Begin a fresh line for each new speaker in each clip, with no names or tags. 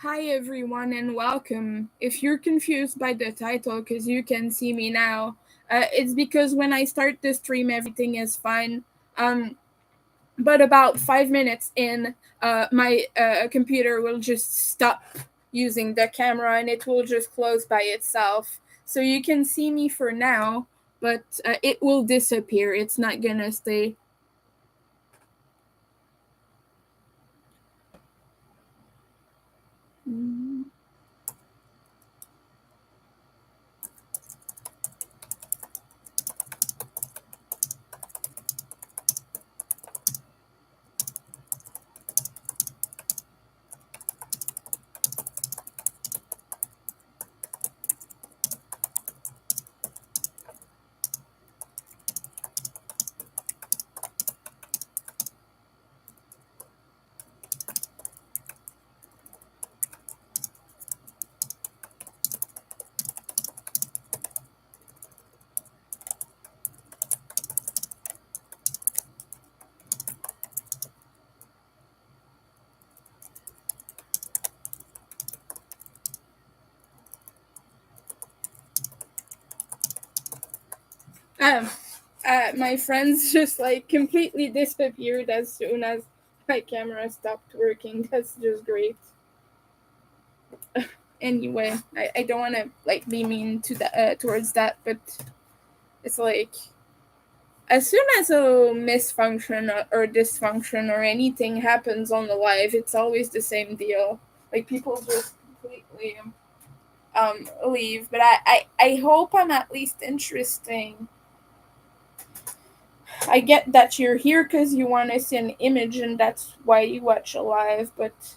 Hi everyone and welcome. If you're confused by the title because you can see me now, it's because when I start the stream everything is fine. But about 5 minutes in, my computer will just stop using the camera and it will just close by itself. So you can see me for now, but it will disappear. It's not gonna stay. Mm. Um, my friends just like completely disappeared as soon as my camera stopped working. That's just great. Anyway, I don't want to like be mean to that towards that, but it's like as soon as a misfunction or dysfunction or anything happens on the live, it's always the same deal. Like people just completely leave. But I hope I'm at least interesting. I get that you're here because you want to see an image and that's why you watch a live, but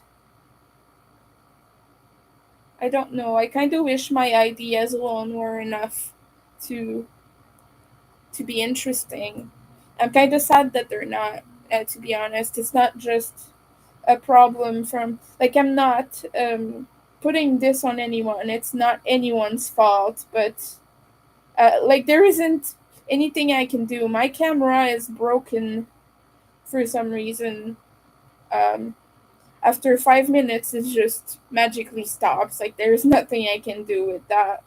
I don't know. I kind of wish my ideas alone were enough to to be interesting. I'm kind of sad that they're not. To be honest, it's not just a problem from like I'm not putting this on anyone. It's not anyone's fault, but like there isn't anything I can do. My camera is broken for some reason. Um, After 5 minutes, it just magically stops. Like there's nothing I can do with that.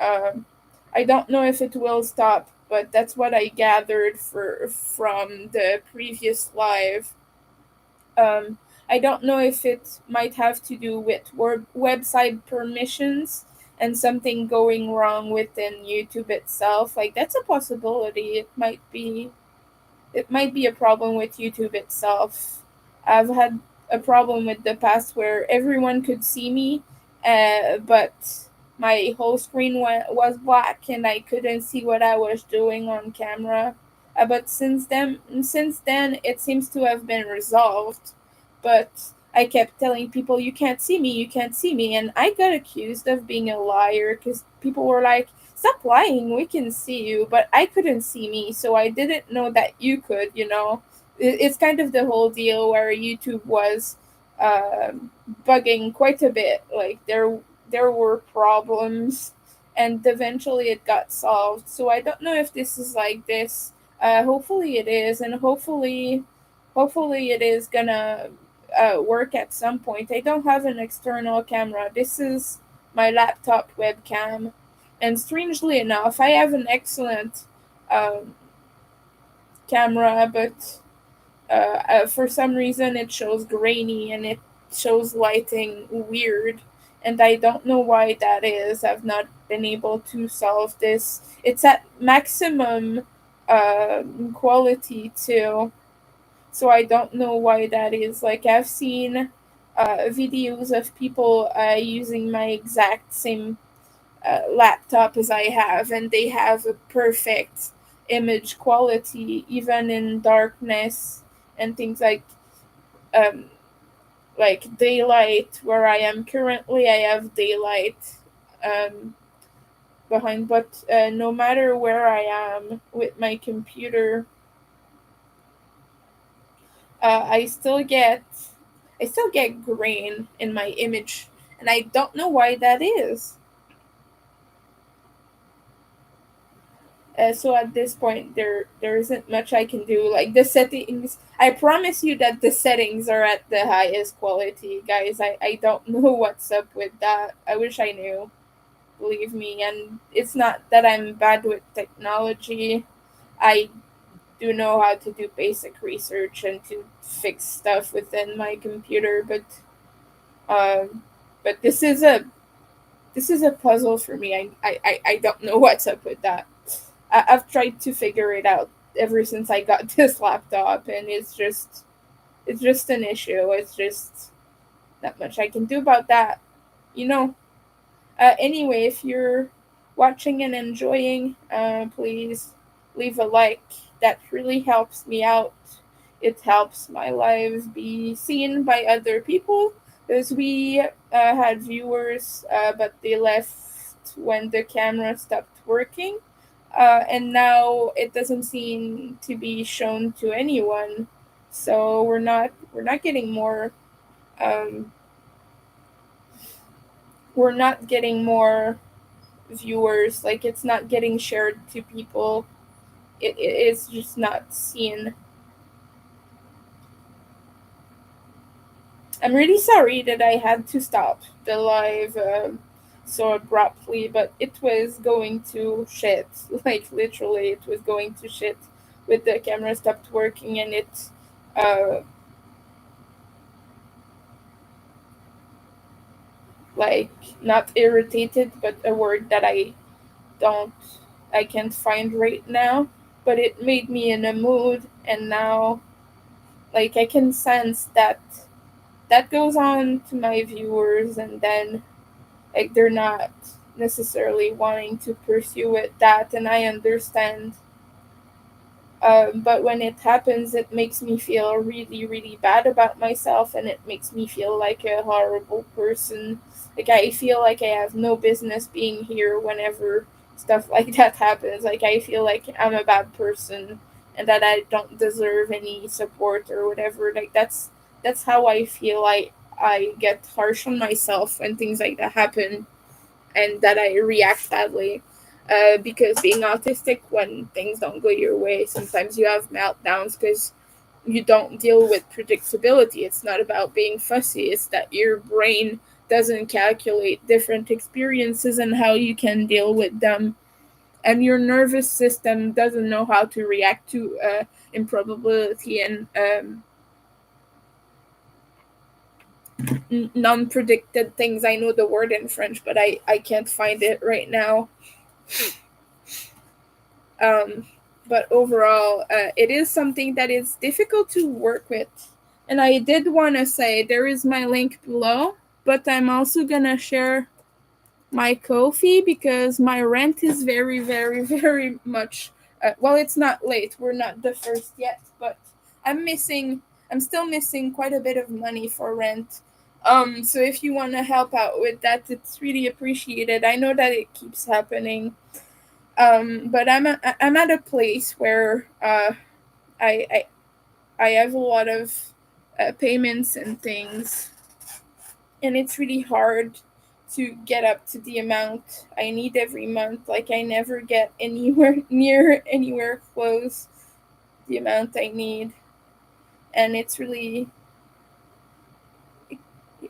Um, I don't know if it will stop, but that's what I gathered from the previous live. I don't know if it might have to do with website permissions and something going wrong within YouTube itself. Like that's a possibility. It might be a problem with YouTube itself. I've had a problem with the past where everyone could see me, but my whole screen was black and I couldn't see what I was doing on camera. But since then, it seems to have been resolved. But I kept telling people, "You can't see me, you can't see me," and I got accused of being a liar because people were like, "Stop lying, we can see you," but I couldn't see me, so I didn't know that you could, it's kind of the whole deal where YouTube was bugging quite a bit. Like there were problems and eventually it got solved. So I don't know if this is like this. Hopefully it is, and hopefully it is gonna work at some point. I don't have an external camera. This is my laptop webcam, and strangely enough, I have an excellent um, camera, but for some reason it shows grainy and it shows lighting weird, and I don't know why that is. I've not been able to solve this. It's at maximum quality too, so I don't know why that is. Like I've seen videos of people using my exact same laptop as I have, and they have a perfect image quality even in darkness and things um, like daylight. Where I am currently, I have daylight um, behind, but no matter where I am with my computer, I still get grain in my image, and I don't know why that is. So at this point, there isn't much I can do. Like the settings, I promise you that the settings are at the highest quality, guys. I don't know what's up with that. I wish I knew. Believe me, and it's not that I'm bad with technology. I do know how to do basic research and to fix stuff within my computer, um, but this is a puzzle for me. I don't know what's up with that. I've tried to figure it out ever since I got this laptop, and it's just an issue. It's just not much I can do about that. You know. Anyway, if you're watching and enjoying, please leave a like. That really helps me out. It helps my live be seen by other people because we had viewers, but they left when the camera stopped working. And now it doesn't seem to be shown to anyone. So we're not getting more um, we're not getting more viewers. Like it's not getting shared to people. It is just not seen. I'm really sorry that I had to stop the live so abruptly, but it was going to shit. Like literally, it was going to shit with the camera stopped working, and it uh like not irritated, but a word that don't I can't find right now. But it made me in a mood, and now like I can sense that goes on to my viewers, and then like they're not necessarily wanting to pursue it that, and I understand. But when it happens, it makes me feel really, really bad about myself, and it makes me feel like a horrible person. Like, I feel like I have no business being here whenever stuff like that happens. Like, I feel like I'm a bad person and that I don't deserve any support or whatever. Like, that's how I feel. I get harsh on myself when things like that happen, and that I react badly. Because being autistic, when things don't go your way, sometimes you have meltdowns because you don't deal with predictability. It's not about being fussy, it's that your brain doesn't calculate different experiences and how you can deal with them. And your nervous system doesn't know how to react to improbability and non predicted things. I know the word in French, but I can't find it right now. Um, but overall, it is something that is difficult to work with. And I did want to say there is my link below, but I'm also going to share my Ko-fi because my rent is very, very, very much. Well, it's not late. We're not the first yet, but I'm missing. I'm still missing quite a bit of money for rent. So if you want to help out with that, it's really appreciated. I know that it keeps happening. But I'm at a place where I, I I have a lot of payments and things, and it's really hard to get up to the amount I need every month. Like I never get anywhere near anywhere close the amount I need, and it, it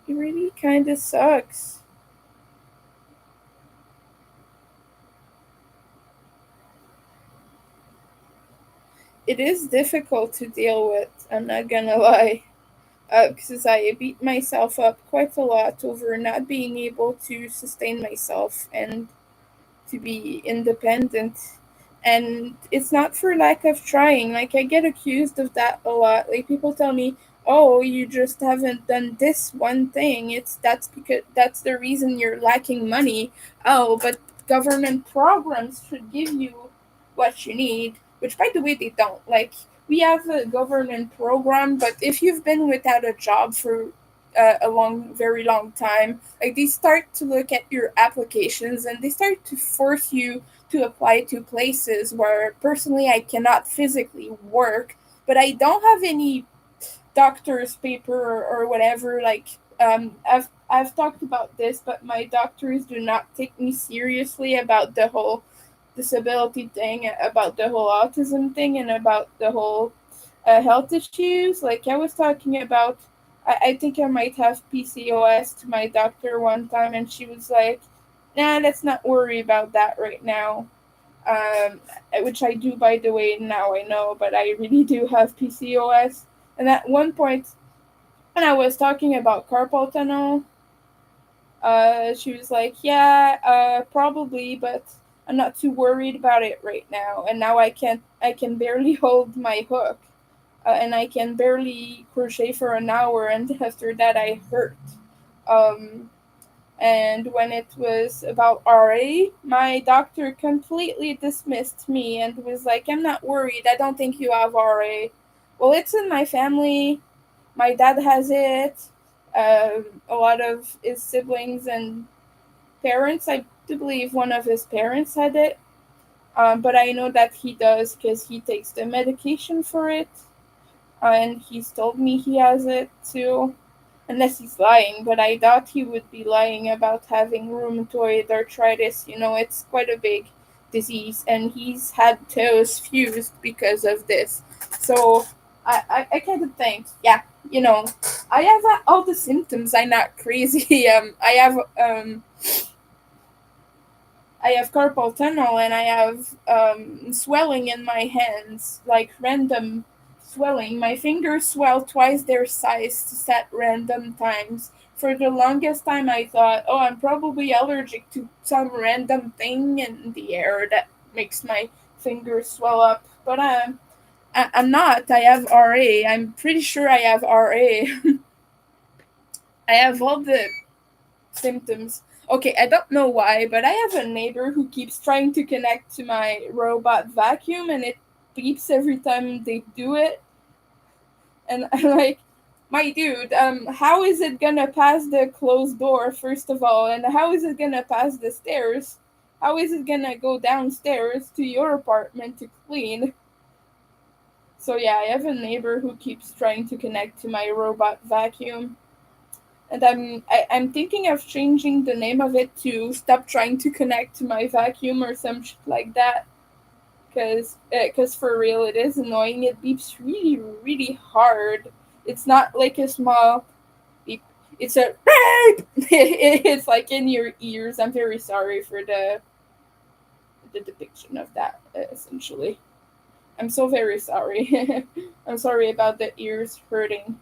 really kind of sucks. It is difficult to deal with. I'm not gonna lie. Because I beat myself up quite a lot over not being able to sustain myself and to be independent. And it's not for lack of trying. Like, I get accused of that a lot. Like, people tell me, oh, you just haven't done this one thing. That's because that's the reason you're lacking money. Oh, but government programs should give you what you need, which, by the way, they don't. Like, we have a government program, but if you've been without a job for very long time, like they start to look at your applications and they start to force you to apply to places where personally I cannot physically work, but I don't have any doctor's paper or whatever. Like I've talked about this, but my doctors do not take me seriously about the whole disability thing, about the whole autism thing, and about the whole health issues. Like I was talking about, I think I might have PCOS to my doctor one time, and she was like, "Nah, let's not worry about that right now." Which I do, by the way. Now I know, but I really do have PCOS. And at one point, when I was talking about carpal tunnel, she was like, "Yeah, probably, but I'm not too worried about it right now." And now I can barely hold my hook, and I can barely crochet for an hour, and after that I hurt. Um, and when it was about RA, my doctor completely dismissed me and was like, "I'm not worried. I don't think you have RA." Well, it's in my family. My dad has it. A lot of his siblings and parents, I do believe one of his parents had it. But I know that he does because he takes the medication for it. And he's told me he has it too. Unless he's lying, but I doubt he would be lying about having rheumatoid arthritis. You know, it's quite a big disease, and he's had toes fused because of this. So I kind of think, yeah, you know, I have all the symptoms. I'm not crazy. I have carpal tunnel, and I have swelling in my hands, like random swelling. My fingers swell twice their size at random times. For the longest time, I thought, oh, I'm probably allergic to some random thing in the air that makes my fingers swell up. But I'm not. I have RA. I'm pretty sure I have RA. I have all the symptoms. Okay, I don't know why, but I have a neighbor who keeps trying to connect to my robot vacuum, and it beeps every time they do it. And I'm like, my dude, how is it gonna pass the closed door, first of all? And how is it gonna pass the stairs? How is it gonna go downstairs to your apartment to clean? So yeah, I have a neighbor who keeps trying to connect to my robot vacuum. And I'm thinking of changing the name of it to "Stop Trying to Connect to My Vacuum" or some shit like that. Cause for real, it is annoying. It beeps really really hard. It's not like a small beep. It's a beep. It's like in your ears. I'm very sorry for the depiction of that. Essentially, I'm so very sorry. I'm sorry about the ears hurting.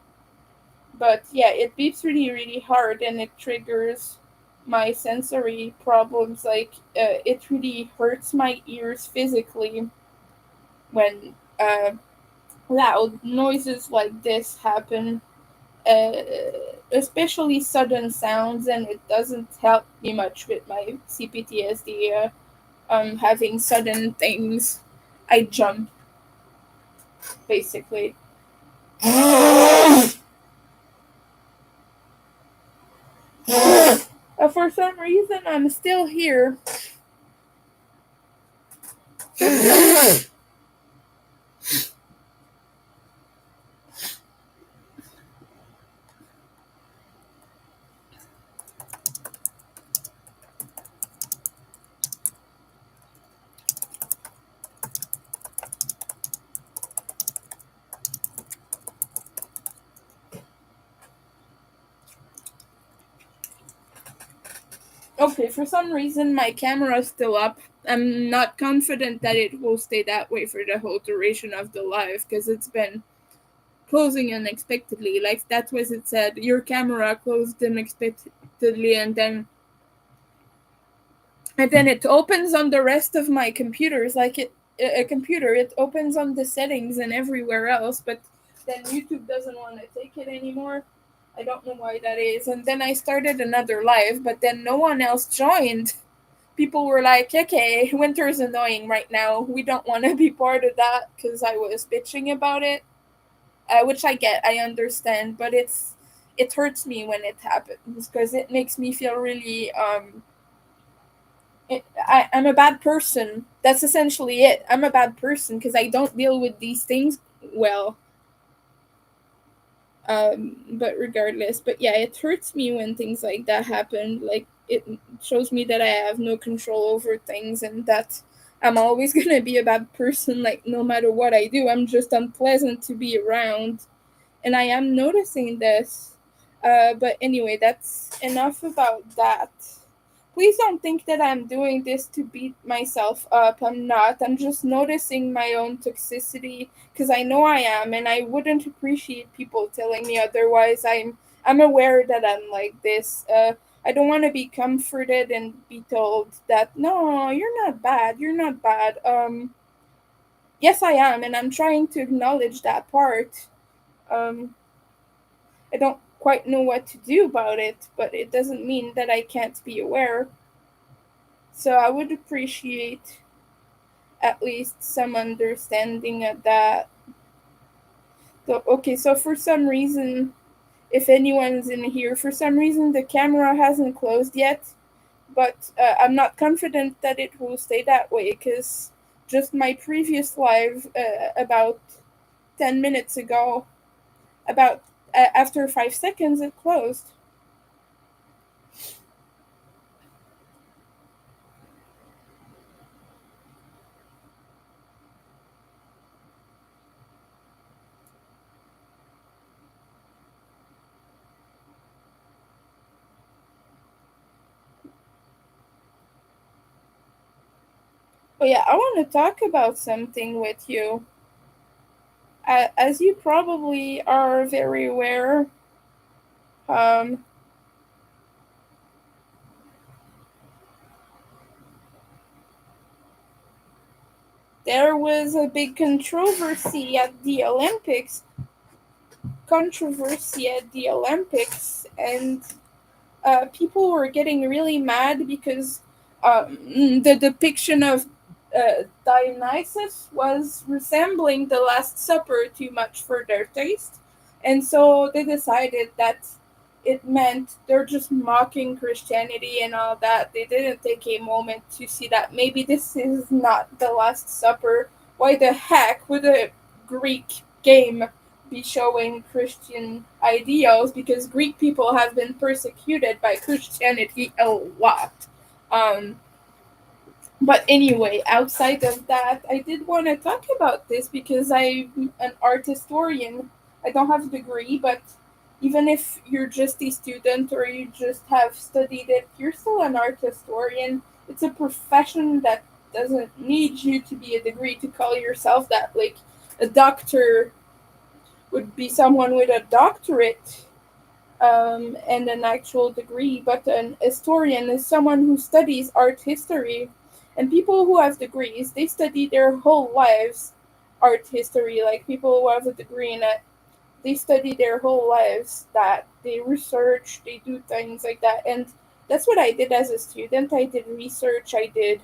But yeah, it beeps really really hard, and it triggers my sensory problems. Like it really hurts my ears physically when loud noises like this happen, uh, especially sudden sounds. And it doesn't help me much with my CPTSD. Having sudden things, I jump basically. For some reason, I'm still here. Okay, for some reason my camera's still up. I'm not confident that it will stay that way for the whole duration of the live because it's been closing unexpectedly. Like that was it said, your camera closed unexpectedly, and then it opens on the rest of my computers like a computer. It opens on the settings and everywhere else, but then YouTube doesn't want to take it anymore. I don't know why that is. And then I started another live, but then no one else joined. People were like, okay, winter's annoying right now. We don't want to be part of that because I was bitching about it, which I get, I understand, but it hurts me when it happens because it makes me feel really I'm a bad person. That's essentially it. I'm a bad person because I don't deal with these things well. But regardless, but yeah, it hurts me when things like that happen. Like it shows me that I have no control over things, and that I'm always gonna be a bad person, like no matter what I do. I'm just unpleasant to be around. And I am noticing this. But anyway, that's enough about that. Please don't think that I'm doing this to beat myself up. I'm not. I'm just noticing my own toxicity because I know I am, and I wouldn't appreciate people telling me otherwise. I'm aware that I'm like this. I don't want to be comforted and be told that no, you're not bad. You're not bad. Yes, I am, and I'm trying to acknowledge that part. Um, I don't quite know what to do about it, but it doesn't mean that I can't be aware. So I would appreciate at least some understanding of that. So, okay, so for some reason, if anyone's in here, for some reason the camera hasn't closed yet, but I'm not confident that it will stay that way because just my previous live about 10 minutes ago, about after 5 seconds, it closed. Oh yeah, I want to talk about something with you. As you probably are very aware, um, there was a big controversy at the Olympics, and people were getting really mad because the depiction of Dionysus was resembling the Last Supper too much for their taste, and so they decided that it meant they're just mocking Christianity and all that. They didn't take a moment to see that maybe this is not the Last Supper. Why the heck would a Greek game be showing Christian ideals? Because Greek people have been persecuted by Christianity a lot. Um, but anyway, outside of that, I did want to talk about this because I'm an art historian. I don't have a degree, but even if you're just a student or you just have studied it, you're still an art historian. It's a profession that doesn't need you to be a degree to call yourself that. Like a doctor would be someone with a doctorate and an actual degree, but an historian is someone who studies art history. And people who have degrees, they study their whole lives art history. Like people who have a degree in it, they study their whole lives that they research, they do things like that. And that's what I did as a student. I did research, I did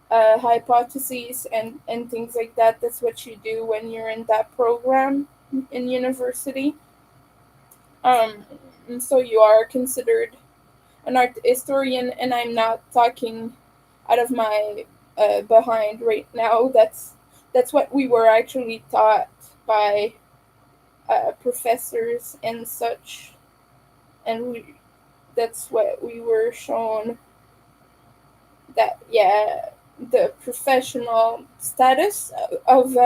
hypotheses and things like that. That's what you do when you're in that program in university. Um, and so you are considered an art historian, and I'm not talking out of my behind right now. That's what we were actually taught by professors and such, and that's what we were shown that yeah, the professional status of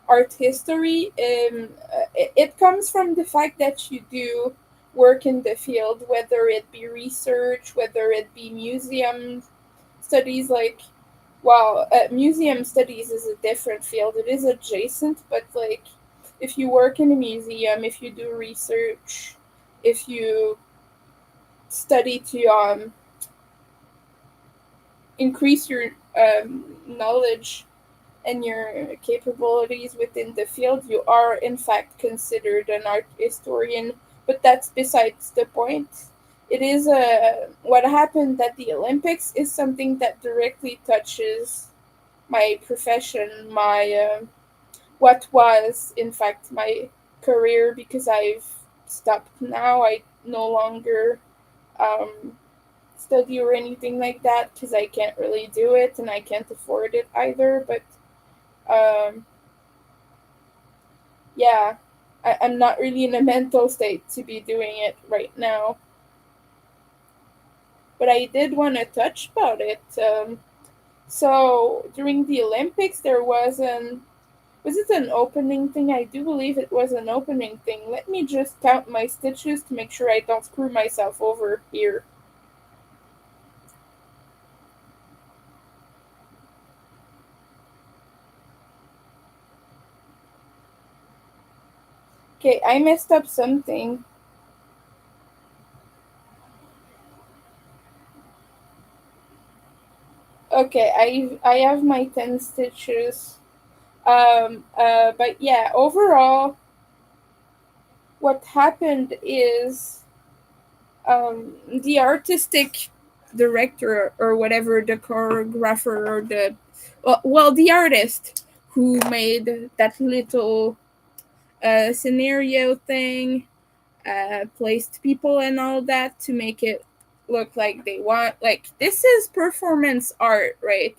art history it comes from the fact that you do work in the field, whether it be research, whether it be museum studies. Like well, museum studies is a different field, it is adjacent, but like if you work in a museum, if you do research, if you study to increase your knowledge and your capabilities within the field, you are in fact considered an art historian. But that's besides the point. It is what happened at the Olympics is something that directly touches my profession, my what was in fact my career, because I've stopped now. I no longer um, study or anything like that because I can't really do it and I can't afford it either. But um, yeah, I'm not really in a mental state to be doing it right now. But I did want to touch about it. So during the Olympics, there was it an opening thing? I do believe it was an opening thing. Let me just count my stitches to make sure I don't screw myself over here. Okay, I messed up something. Okay, I have my 10 stitches. But yeah, overall, what happened is the artistic director or whatever, the choreographer or the well, the artist who made that little scenario thing, placed people and all that to make it look like they want. Like, this is performance art, right?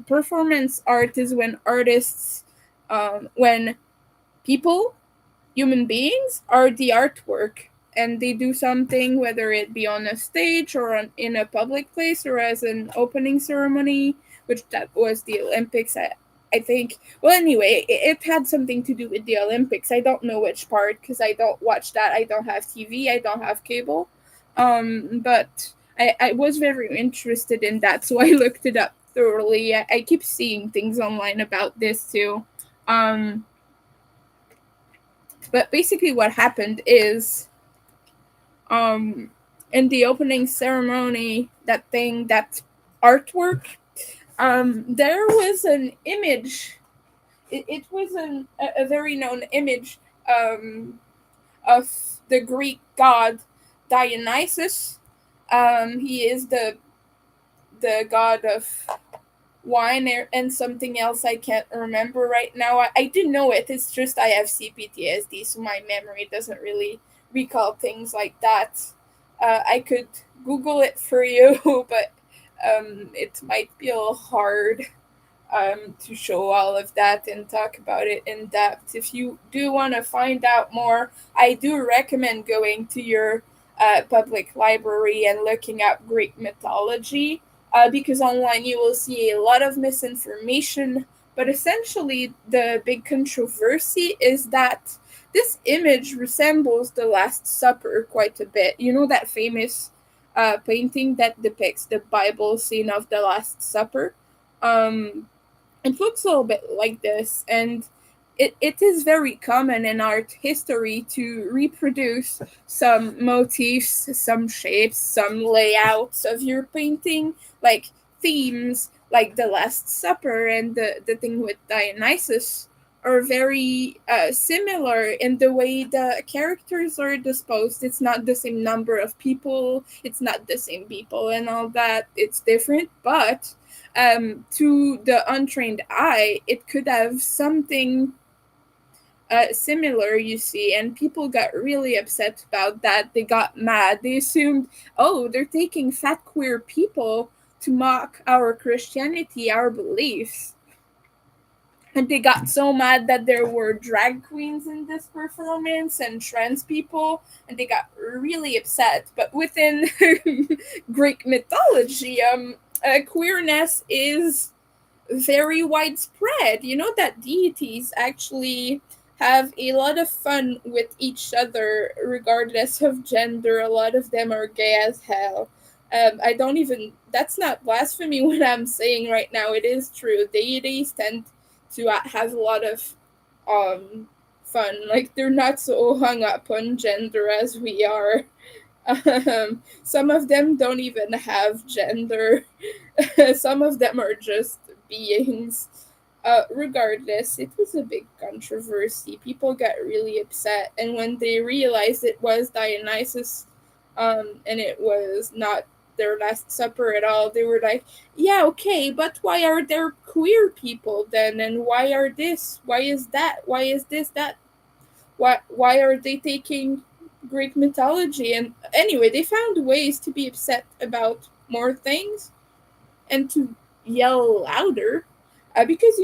Performance art is when artists, when people, human beings, are the artwork, and they do something, whether it be on a stage or in a public place or as an opening ceremony, which that was the Olympics. I think. Well, anyway, it had something to do with the Olympics. I don't know which part because I don't watch that. I don't have TV. I don't have cable. But I was very interested in that, so I looked it up thoroughly. I keep seeing things online about this too. Um, but basically, what happened is, um, in the opening ceremony, that artwork, there was an image. It was a very known image, of the Greek god Dionysus. He is the god of wine and something else I can't remember right now. I do know it. It's just I have CPTSD, so my memory doesn't really recall things like that. I could Google it for you, but it might be a little hard to show all of that and talk about it in depth. If you do want to find out more, I do recommend going to your public library and looking up Greek mythology, because online you will see a lot of misinformation. But essentially, the big controversy is that this image resembles the Last Supper quite a bit. You know that famous painting that depicts the Bible scene of the Last Supper? Um, it looks a little bit like this, and it is very common in art history to reproduce some motifs, some shapes, some layouts of your painting, like themes, like the Last Supper and the thing with Dionysus are very similar in the way the characters are disposed. It's not the same number of people, it's not the same people, and all that. It's different, but to the untrained eye, it could have something similar, you see, and people got really upset about that. They got mad. They assumed, oh, they're taking fat queer people to mock our Christianity, our beliefs. And they got so mad that there were drag queens in this performance and trans people, and they got really upset. But within Greek mythology, queerness is very widespread. You know that deities actually have a lot of fun with each other, regardless of gender. A lot of them are gay as hell. I don't even. That's not blasphemy what I'm saying right now. It is true. Deities tend to have a lot of fun. Like, they're not so hung up on gender as we are. Some of them don't even have gender. Some of them are just beings. Regardless, it was a big controversy. People got really upset, and when they realized it was Dionysus, and it was not their Last Supper at all, they were like, "Yeah, okay, but why are there queer people then? And why are this? Why is that? Why is this that? Why are they taking Greek mythology?" And anyway, they found ways to be upset about more things and to yell louder, because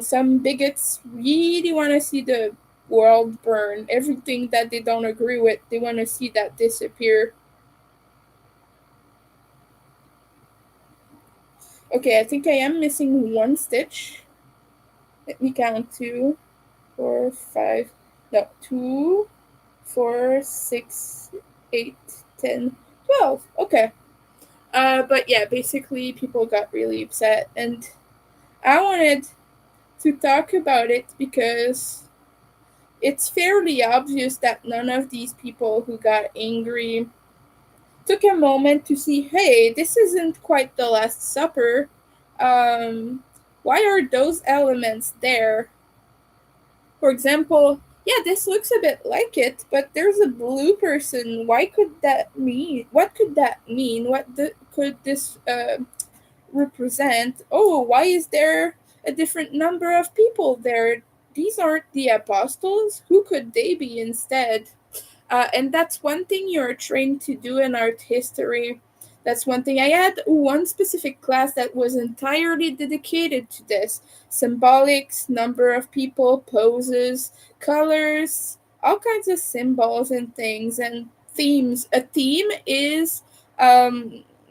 some bigots really want to see the world burn. Everything that they don't agree with, they want to see that disappear. Okay, I think I am missing one stitch. Let me count. 2, 4, 5. No, 2, 4, 6, 8, 10, 12. Okay. But yeah, basically people got really upset, and I wanted to talk about it because it's fairly obvious that none of these people who got angry took a moment to see, hey, this isn't quite the Last Supper. Um, why are those elements there? For example, yeah, this looks a bit like it, but there's a blue person. Why could that mean? What could that mean? Could this represent? Oh, why is there a different number of people there? These aren't the apostles. Who could they be instead? And that's one thing you're trained to do in art history. That's one thing. I had one specific class that was entirely dedicated to this: symbolics, number of people, poses, colors, all kinds of symbols and things, and themes. A theme is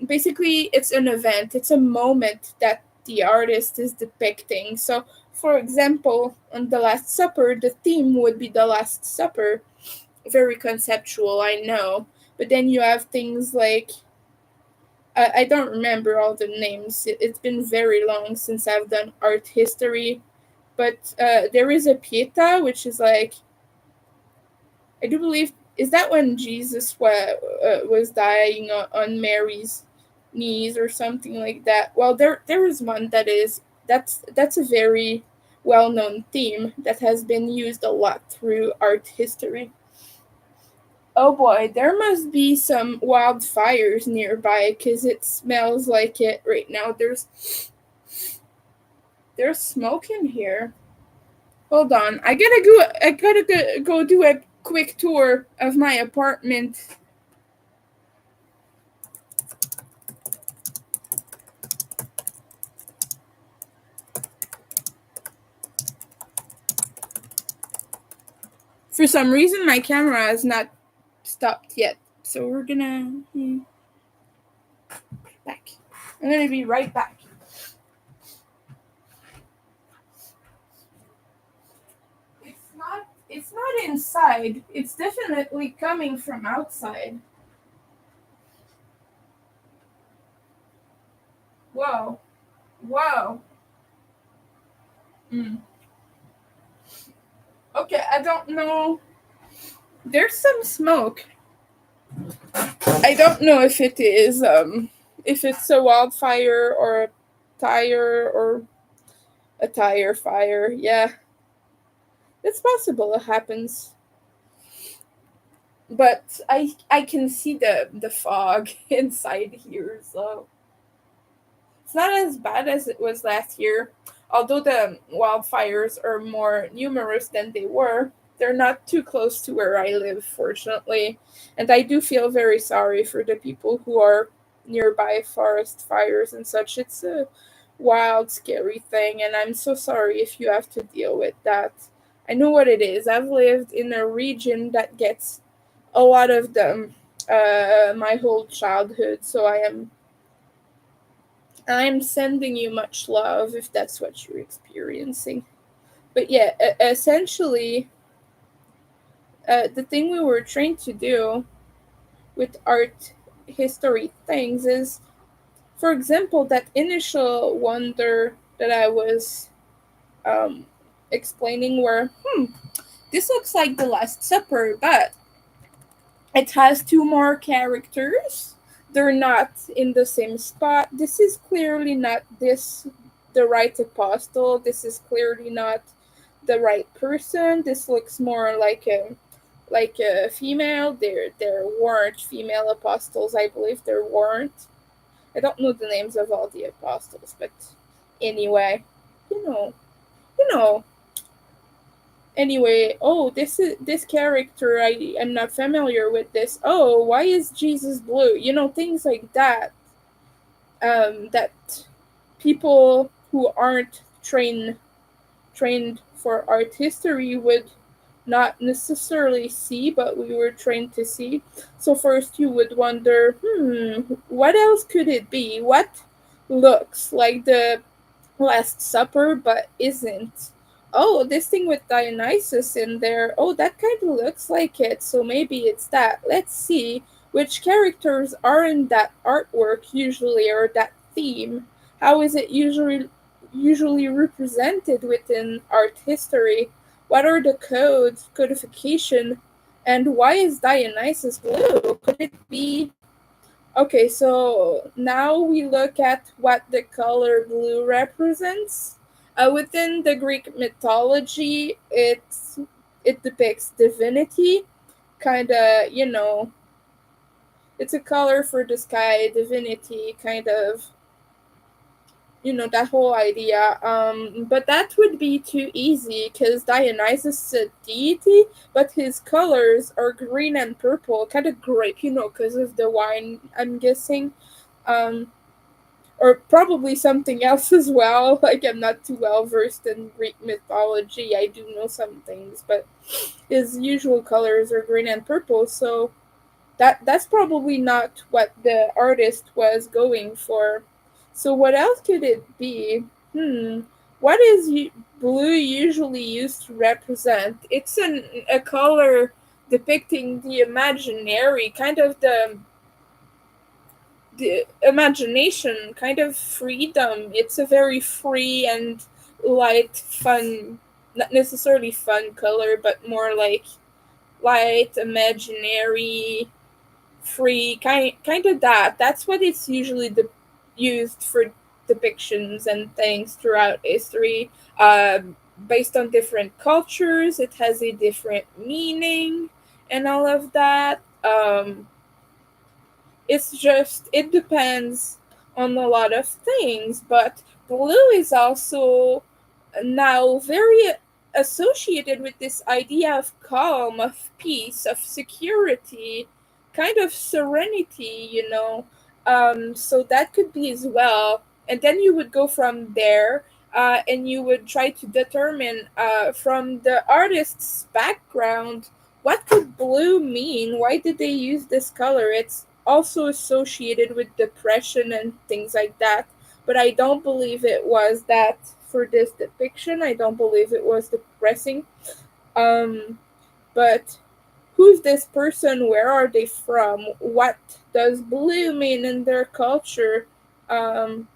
basically it's an event, it's a moment that the artist is depicting. So, for example, on the Last Supper, the theme would be the Last Supper. Very conceptual, I know. But then you have things like I don't remember all the names. It's been very long since I've done art history. But there is a Pieta, which is like I do believe is that when Jesus was dying on Mary's knees or something like that. Well, there is one that's a very well known theme that has been used a lot through art history. Oh boy, there must be some wildfires nearby because it smells like it right now. There's smoke in here. Hold on, I gotta go do a quick tour of my apartment. For some reason, my camera has not stopped yet, so we're gonna back. I'm gonna be right back. It's not inside. It's definitely coming from outside. Whoa. Whoa. Mm. Okay, I don't know. There's some smoke. I don't know if it's a wildfire or a tire or a tire fire. Yeah, it's possible it happens. But I can see the fog inside here, so it's not as bad as it was last year. Although the wildfires are more numerous than they were, they're not too close to where I live, fortunately. And I do feel very sorry for the people who are nearby forest fires and such. It's a wild, scary thing, and I'm so sorry if you have to deal with that. I know what it is. I've lived in a region that gets a lot of them my whole childhood, so I'm sending you much love if that's what you're experiencing. But yeah, essentially, the thing we were trained to do with art history things is, for example, that initial wonder that I was um, explaining, where, this looks like the Last Supper, but it has two more characters. They're not in the same spot. This is clearly not the right apostle. This is clearly not the right person. This looks more like a female. There weren't female apostles. I believe there weren't. I don't know the names of all the apostles, but anyway, you know, you know. Anyway, oh, this character. I'm not familiar with this. Oh, why is Jesus blue? Things like that. That people who aren't trained for art history would not necessarily see, but we were trained to see. So first you would wonder, what else could it be? looks like the Last Supper, but isn't. Oh, this thing with Dionysus in there. Oh, that kind of looks like it, so maybe it's that. Let's see which characters are in that artwork usually, or that theme. How is it usually represented within art history? What are the codes, codification, and why is Dionysus blue? Could it be Okay, so now we look at what the color blue represents. Within the Greek mythology, it depicts divinity, kind of, it's a color for the sky, divinity, kind of, that whole idea. But that would be too easy because Dionysus is a deity, but his colors are green and purple, kind of grape, because of the wine, I'm guessing. Um, or probably something else as well. Like, I'm not too well versed in Greek mythology. I do know some things, but his usual colors are green and purple, so that's probably not what the artist was going for. So what else could it be? What is blue usually used to represent? It's a color depicting the imaginary, kind of the imagination, kind of freedom. It's a very free and light, fun, not necessarily fun color, but more like light, imaginary, free, kind of that. That's what it's usually used for depictions and things throughout history. Based on different cultures, it has a different meaning and all of that. It's just, it depends on a lot of things, but blue is also now very associated with this idea of calm, of peace, of security, kind of serenity, So that could be as well. And then you would go from there, and you would try to determine from the artist's background, what could blue mean? Why did they use this color? It's also associated with depression and things like that, but I don't believe it was that for this depiction. I don't believe it was depressing. Um, but who's this person? Where are they from? What does blue mean in their culture? Um,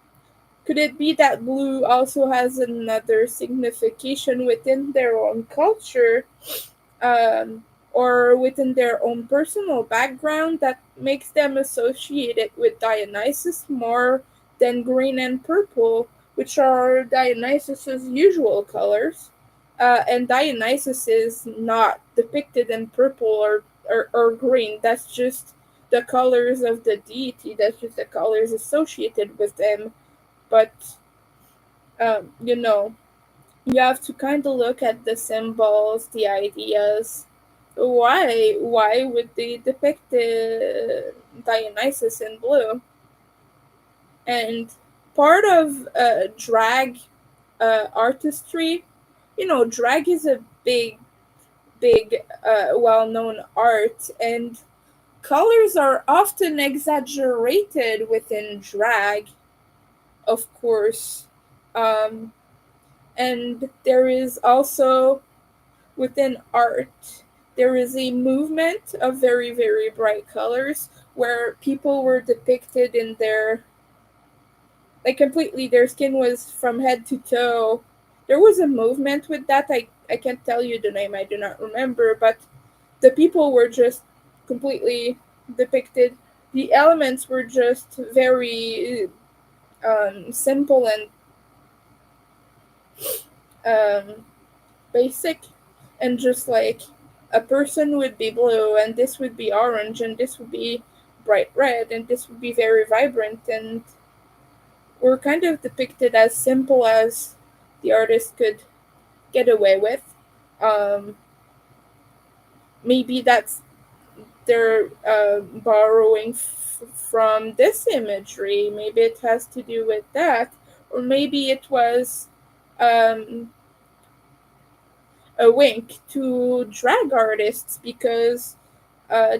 could it be that blue also has another signification within their own culture? um, or within their own personal background that makes them associated with Dionysus more than green and purple, which are Dionysus's usual colors. And Dionysus is not depicted in purple or green. That's just the colors of the deity. That's just the colors associated with them. But, you know, you have to kind of look at the symbols, the ideas. Why would they depict Dionysus in blue? And part of drag artistry, drag is a big, well-known art, and colors are often exaggerated within drag, of course. Um, and there is also within art, there is a movement of very, very bright colors where people were depicted in like completely, their skin was from head to toe. There was a movement with that. I can't tell you the name, I do not remember, but the people were just completely depicted. The elements were just very simple and um, basic, and just like a person would be blue and this would be orange and this would be bright red and this would be very vibrant, and were kind of depicted as simple as the artist could get away with. um, Maybe that's they're borrowing from this imagery. Maybe it has to do with that, or maybe it was um, a wink to drag artists, because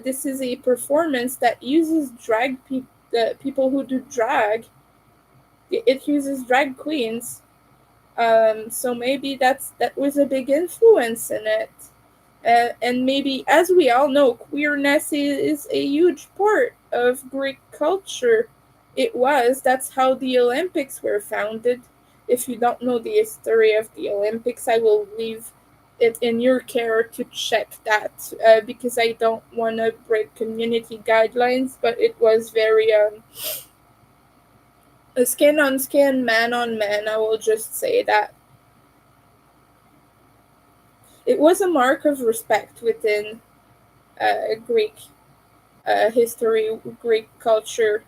this is a performance that uses the people who do drag It uses drag queens. So maybe that was a big influence in it. And maybe, as we all know, queerness is a huge part of Greek culture. It was. That's how the Olympics were founded. If you don't know the history of the Olympics, I will leave it in your care to check that, because I don't want to break community guidelines, but it was very skin on skin, man on man. I will just say that. It was a mark of respect within Greek history, Greek culture,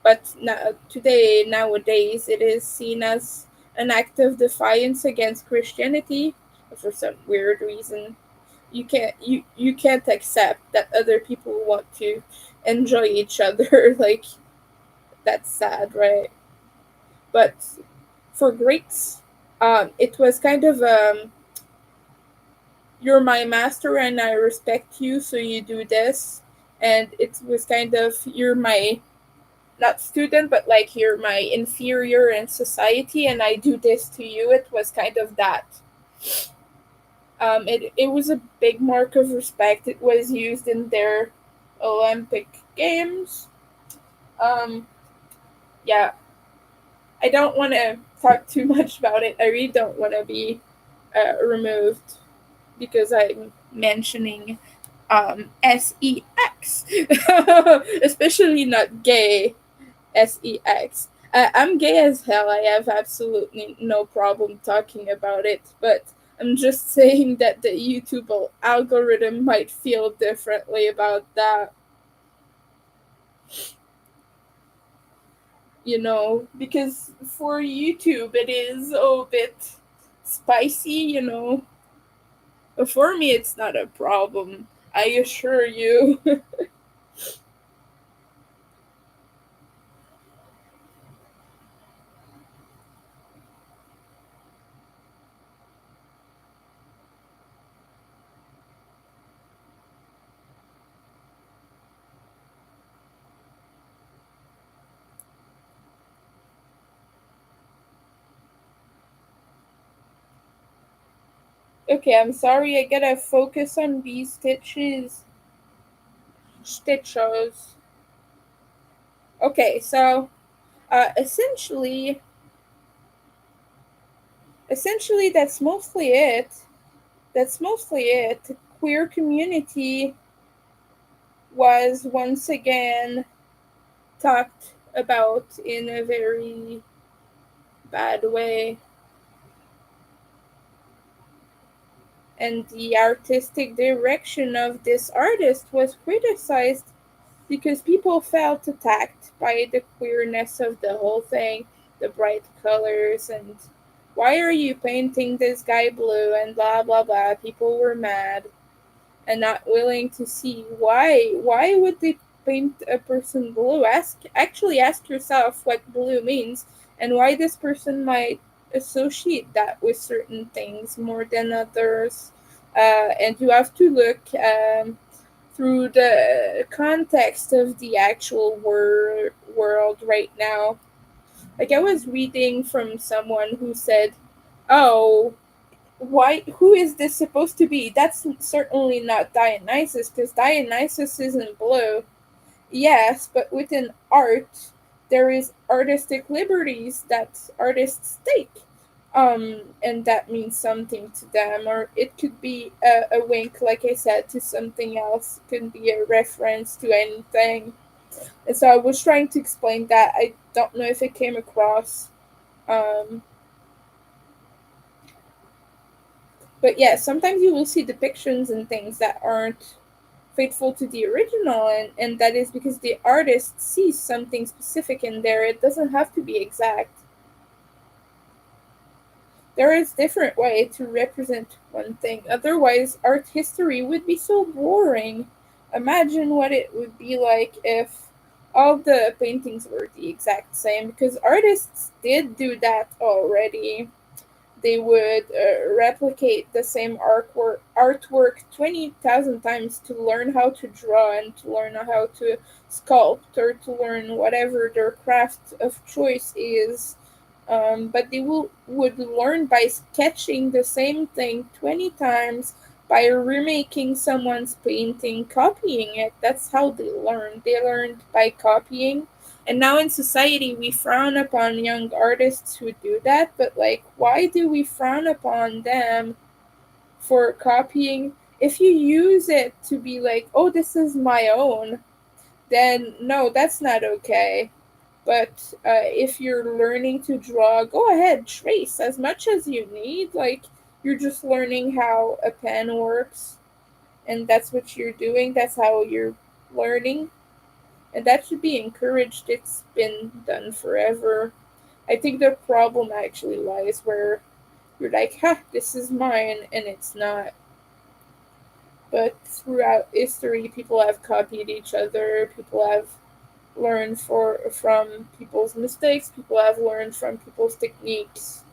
but now, today, nowadays, it is seen as an act of defiance against Christianity for some weird reason. You can't accept that other people want to enjoy each other. Like, that's sad, right? But for Greeks, it was kind of you're my master and I respect you, so you do this. And it was kind of, you're my, not student, but like you're my inferior in society and I do this to you. It was kind of that. It was a big mark of respect. It was used in their Olympic Games. Um, yeah, I don't want to talk too much about it. I really don't want to be removed because I'm mentioning sex, especially not gay sex. I'm gay as hell. I have absolutely no problem talking about it, but I'm just saying that the YouTube algorithm might feel differently about that, because for YouTube it is a bit spicy. But for me, it's not a problem. I assure you. Okay, I'm sorry. I gotta focus on these stitches. Okay, so essentially, that's mostly it. That's mostly it. The queer community was once again talked about in a very bad way, and the artistic direction of this artist was criticized because people felt attacked by the queerness of the whole thing, the bright colors, and why are you painting this guy blue, and blah blah blah. People were mad and not willing to see why would they paint a person blue. Ask yourself what blue means and why this person might associate that with certain things more than others. And you have to look through the context of the actual world right now. Like, I was reading from someone who said, "Oh, why, who is this supposed to be? That's certainly not Dionysus, because Dionysus isn't blue." Yes, but within art there is artistic liberties that artists take, and that means something to them, or it could be a wink, like I said, to something else. It could be a reference to anything. And so I was trying to explain that. I don't know if it came across. um, but yeah, sometimes you will see depictions and things that aren't faithful to the original, and that is because the artist sees something specific in there. It doesn't have to be exact. There is different way to represent one thing. Otherwise, art history would be so boring. Imagine what it would be like if all the paintings were the exact same, because artists did do that already. They would replicate the same artwork 20,000 times to learn how to draw and to learn how to sculpt or to learn whatever their craft of choice is. But they would learn by sketching the same thing 20 times, by remaking someone's painting, copying it. That's how they learned. They learned by copying. And now in society, we frown upon young artists who do that, but like, why do we frown upon them for copying? If you use it to be like, oh, this is my own, then no, that's not okay. But if you're learning to draw, go ahead, trace as much as you need. Like, you're just learning how a pen works, and that's what you're doing. That's how you're learning. And that should be encouraged. It's been done forever. I think the problem actually lies where you're like, ha, this is mine, and it's not. But throughout history, people have copied each other. People have learned from people's mistakes. People have learned from people's techniques.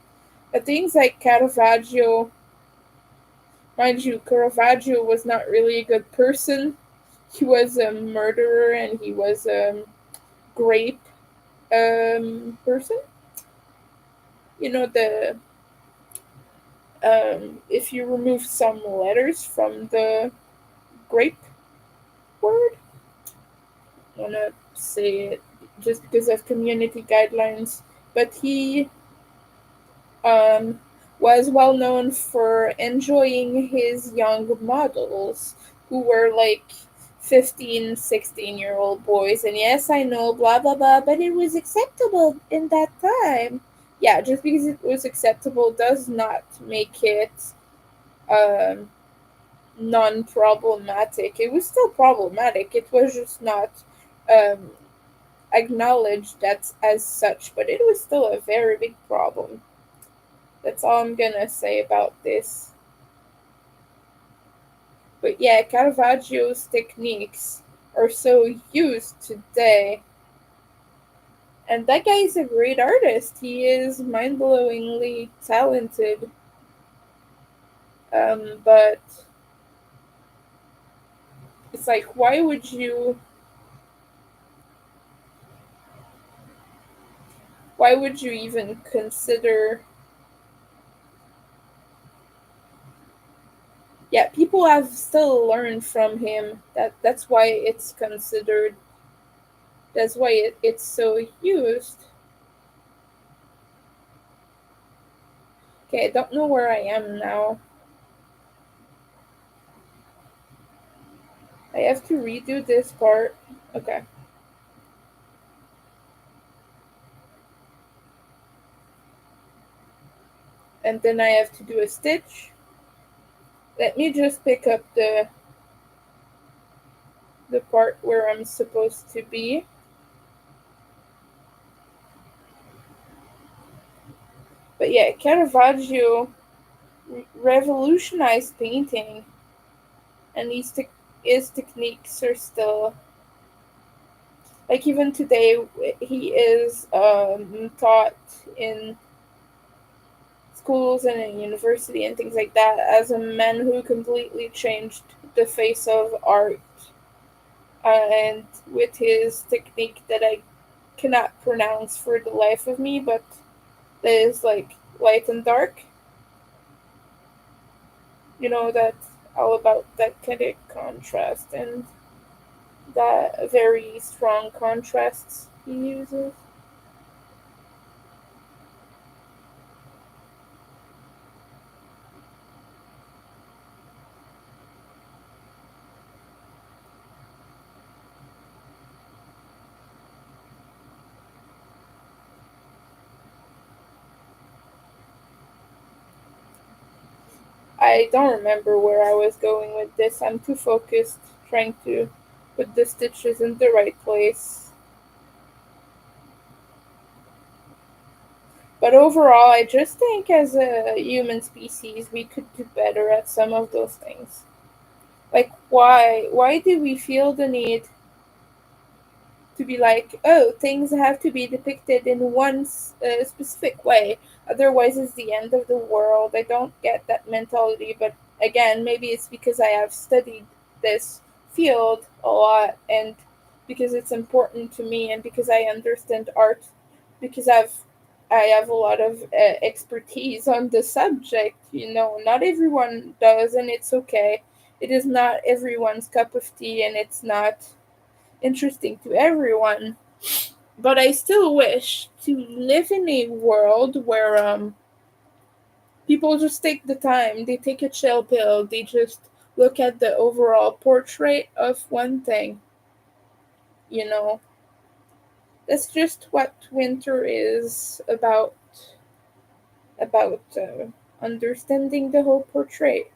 Things like Caravaggio, mind you, Caravaggio was not really a good person. He was a murderer and he was a grape person. You know the if you remove some letters from the grape word, I wanna say it just because of community guidelines. But he um, was well known for enjoying his young models who were like 15, 16-year-old boys. And yes, I know, blah, blah, blah, but it was acceptable in that time. Yeah, just because it was acceptable does not make it um, non problematic. It was still problematic, it was just not um, acknowledged that as such, but it was still a very big problem. That's all I'm gonna say about this. But yeah, Caravaggio's techniques are so used today. And that guy is a great artist. He is mind blowingly talented. But it's like, why would you even consider? Yeah, people have still learned from him. That's why it's considered. That's why it's so used. Okay, I don't know where I am now. I have to redo this part. Okay. And then I have to do a stitch. Let me just pick up the part where I'm supposed to be. But yeah, Caravaggio revolutionized painting, and his techniques are still like even today. He is taught in schools and in university and things like that as a man who completely changed the face of art, and with his technique that I cannot pronounce for the life of me, but that is like light and dark. You know, that's all about that kind of contrast and that very strong contrasts he uses. I don't remember where I was going with this. I'm too focused trying to put the stitches in the right place. But overall, I just think as a human species, we could do better at some of those things. Like, why? Why do we feel the need? to be like, oh, things have to be depicted in one specific way, otherwise it's the end of the world. I don't get that mentality, but again, maybe it's because I have studied this field a lot, and because it's important to me, and because I understand art, because I have a lot of expertise on the subject. Not everyone does, and it's okay. It is not everyone's cup of tea, and it's not interesting to everyone. But I still wish to live in a world where people just take the time, they take a chill pill, they just look at the overall portrait of one thing. You know, that's just what winter is about understanding the whole portrait.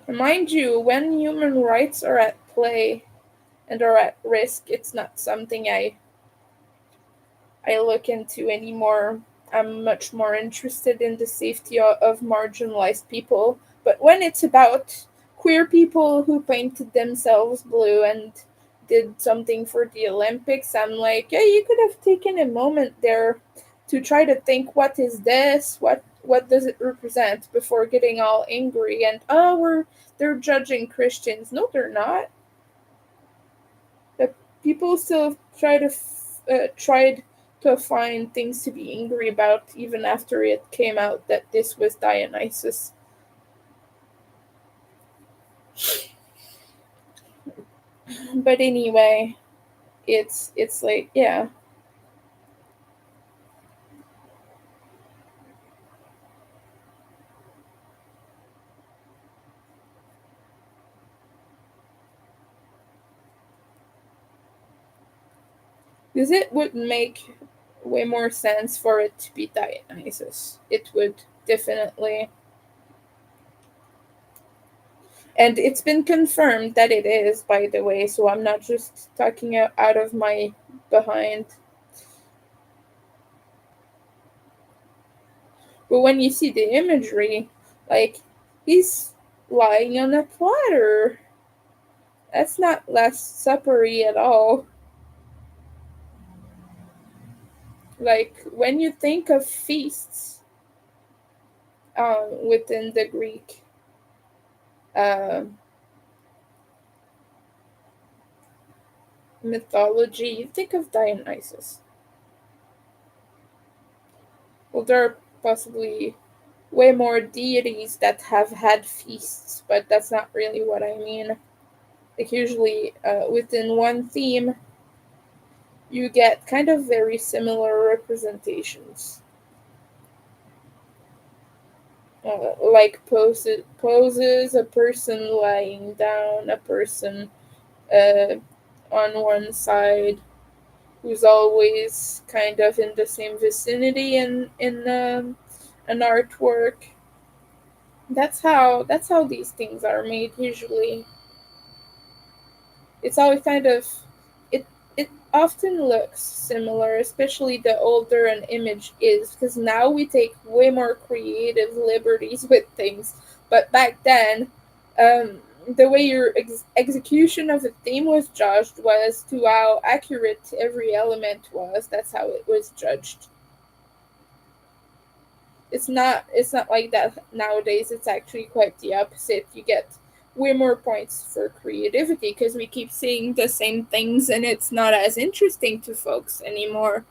Mind you, when human rights are at play and are at risk, it's not something I look into anymore. I'm much more interested in the safety of marginalized people. But when it's about queer people who painted themselves blue and did something for the Olympics, I'm like, yeah, you could have taken a moment there to try to think, what is this? What does it represent, before getting all angry and, oh, they're judging Christians. No, they're not. The people still tried to find things to be angry about even after it came out that this was Dionysus. But anyway, it's like, yeah, because it would make way more sense for it to be Dionysus. It would definitely, and it's been confirmed that it is, by the way. So I'm not just talking out of my behind. But when you see the imagery, like, he's lying on a platter. That's not Last Suppery at all. Like, when you think of feasts within the Greek uh, mythology, you think of Dionysus. Well, there are possibly way more deities that have had feasts, but that's not really what I mean. Like, usually within one theme, you get kind of very similar representations. Like poses, a person lying down, a person uh, on one side who's always kind of in the same vicinity in an artwork. That's how these things are made usually. It's always kind of, it often looks similar, especially the older an image is, because now we take way more creative liberties with things. But back then, the way your execution of a theme was judged was to how accurate every element was. That's how it was judged. It's not like that nowadays. It's actually quite the opposite. You get way more points for creativity because we keep seeing the same things, and it's not as interesting to folks anymore.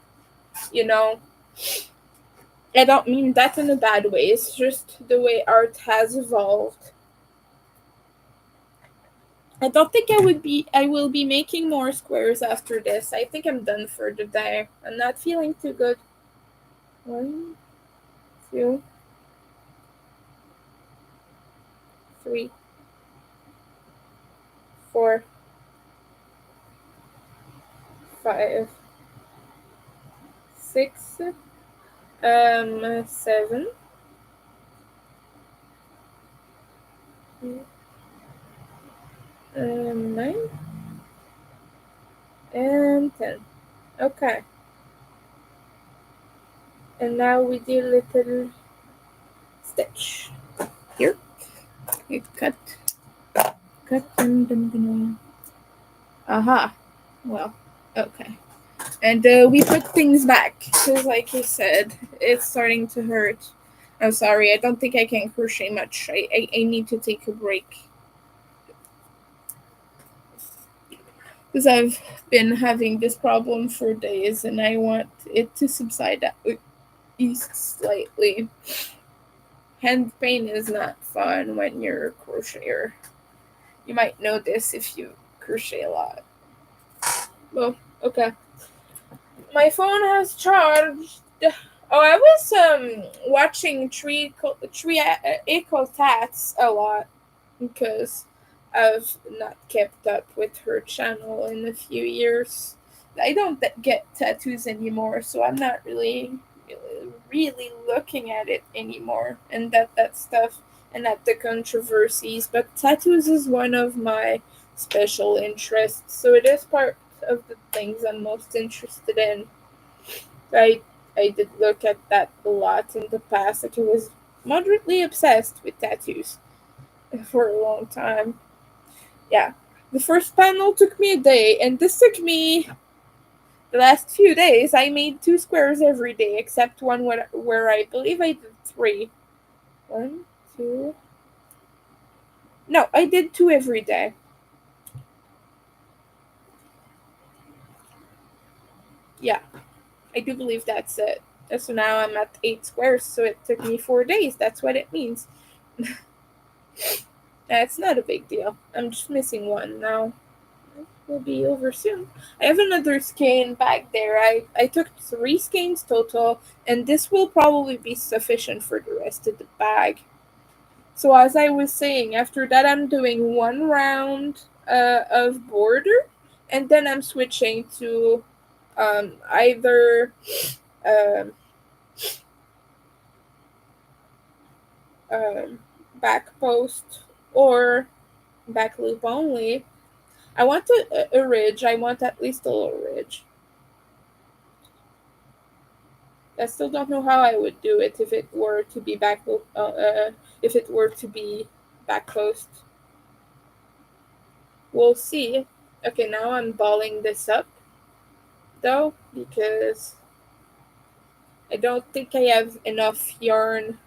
You know, I don't mean that in a bad way. It's just the way art has evolved. I don't think I will be making more squares after this. I think I'm done for the day. I'm not feeling too good. One, two, three, four, five, six, seven, 9, and 10. Okay. And now we do little stitch. Here, you cut cut them. Dum, dum, dum. Aha. Well, okay. And we put things back because, like you said, it's starting to hurt. I'm sorry. I don't think I can crochet much. I need to take a break because I've been having this problem for days, and I want it to subside at least slightly. Hand pain is not fun when you're a crocheter. You might know this if you crochet a lot. Well, okay. My phone has charged. Oh, I was watching Tree Equal Tats a lot because I've not kept up with her channel in a few years. I don't get tattoos anymore, so I'm not really looking at it anymore, and that stuff, and at the controversies. But tattoos is one of my special interests, so it is part of the things I'm most interested in. I I did look at that a lot in the past. Like I was moderately obsessed with tattoos for a long time. Yeah. The first panel took me a day, and this took me the last few days. I made 2 squares every day, except one where I believe I did three. One, two. No, I did two every day. Yeah, I do believe that's it. So now I'm at 8 squares, so it took me 4 days. That's what it means. It's not a big deal. I'm just missing one now. Will be over soon. I have another skein back there. I took 3 skeins total, and this will probably be sufficient for the rest of the bag. So as I was saying, after that I'm doing one round of border, and then I'm switching to either um, um, back post or back loop only. I want a ridge. I want at least a little ridge. I still don't know how I would do it if it were to be if it were to be back post. We'll see. Okay, now I'm balling this up though because I don't think I have enough yarn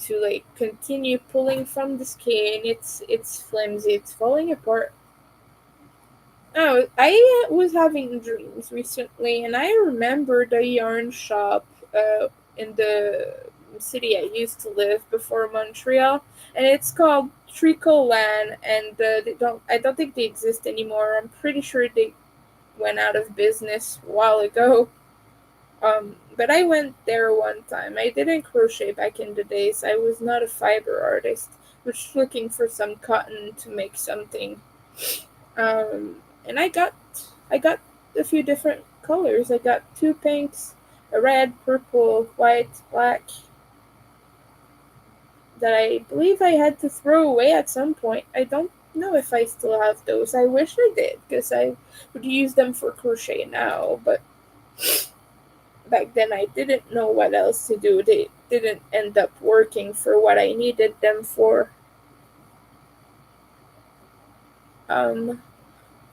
to like continue pulling from the skein. It's flimsy. It's falling apart. Oh, I was having dreams recently, and I remember the yarn shop in the city I used to live before Montreal, and it's called Treacle Land, and I don't think they exist anymore. I'm pretty sure they went out of business a while ago. But I went there one time. I didn't crochet back in the days. I was not a fiber artist. I was looking for some cotton to make something. And I got a few different colors. I got 2 pinks, a red, purple, white, black that I believe I had to throw away at some point. I don't know if I still have those. I wish I did because I would use them for crochet now, but back then I didn't know what else to do. They didn't end up working for what I needed them for. Um,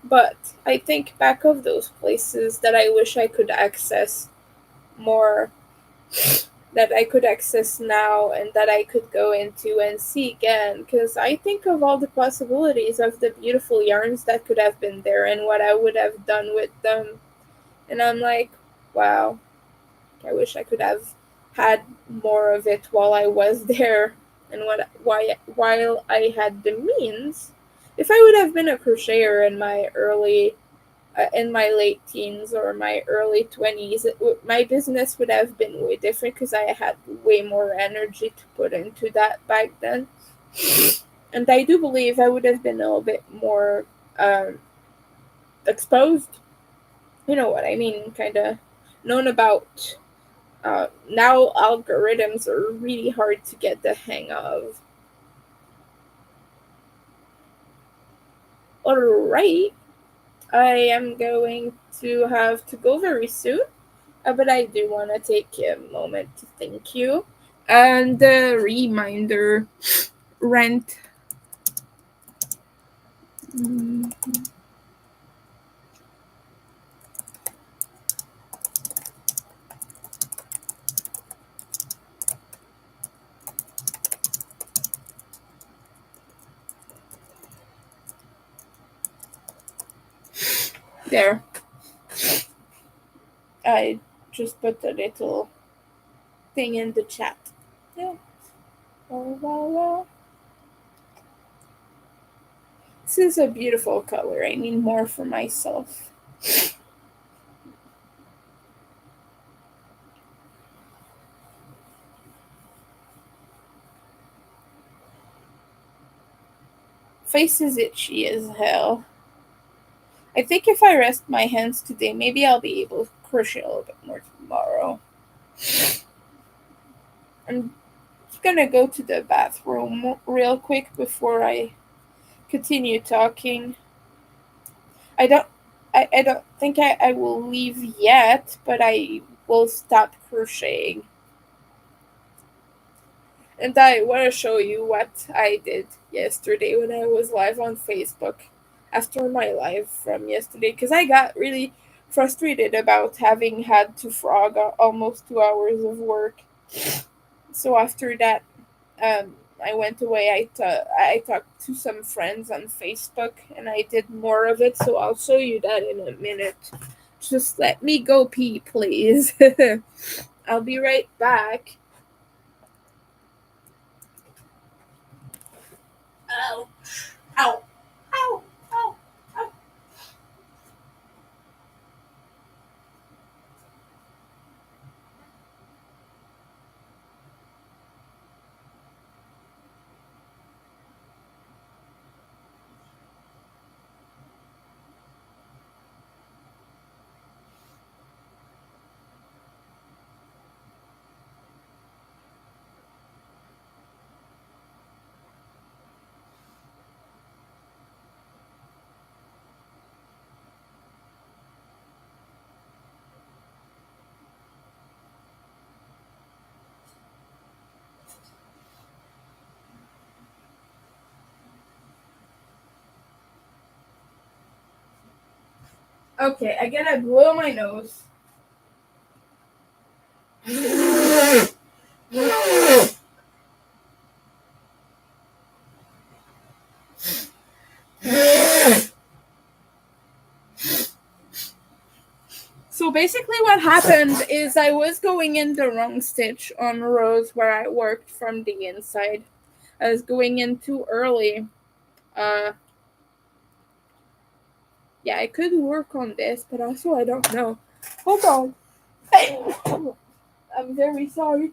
but I think back of those places that I wish I could access more, that I could access now and that I could go into and see again, because I think of all the possibilities of the beautiful yarns that could have been there and what I would have done with them, and I'm like, wow, I wish I could have had more of it while I was there, and while I had the means. If I would have been a crocheter in my late teens or my early 20s, my business would have been way different because I had way more energy to put into that back then. And I do believe I would have been a little bit more exposed. You know what I mean? Kind of known about. Now algorithms are really hard to get the hang of. Alright, I am going to have to go very soon. But I do want to take a moment to thank you. And a reminder, rent Mm, there. I just put a little thing in the chat. Yeah. Well, well, well. This is a beautiful color. I need more for myself. Face is itchy as hell. I think if I rest my hands today, maybe I'll be able to crochet a little bit more tomorrow. I'm just gonna go to the bathroom real quick before I continue talking. I don't I don't think I will leave yet, but I will stop crocheting. And I want to show you what I did yesterday when I was live on Facebook after my live from yesterday because I got really frustrated about having had to frog almost 2 hours of work. So after that, I went away. I talked to some friends on Facebook and I did more of it. So I'll show you that in a minute. Just let me go pee, please. I'll be right back. Ow. Ow. Ow. Ow. Ow. Okay, I gotta blow my nose. So basically, what happened is I was going in the wrong stitch on rows where I worked from the inside. I was going in too early. Uh, yeah, I could work on this, but also I don't know. Hold on. I'm very sorry.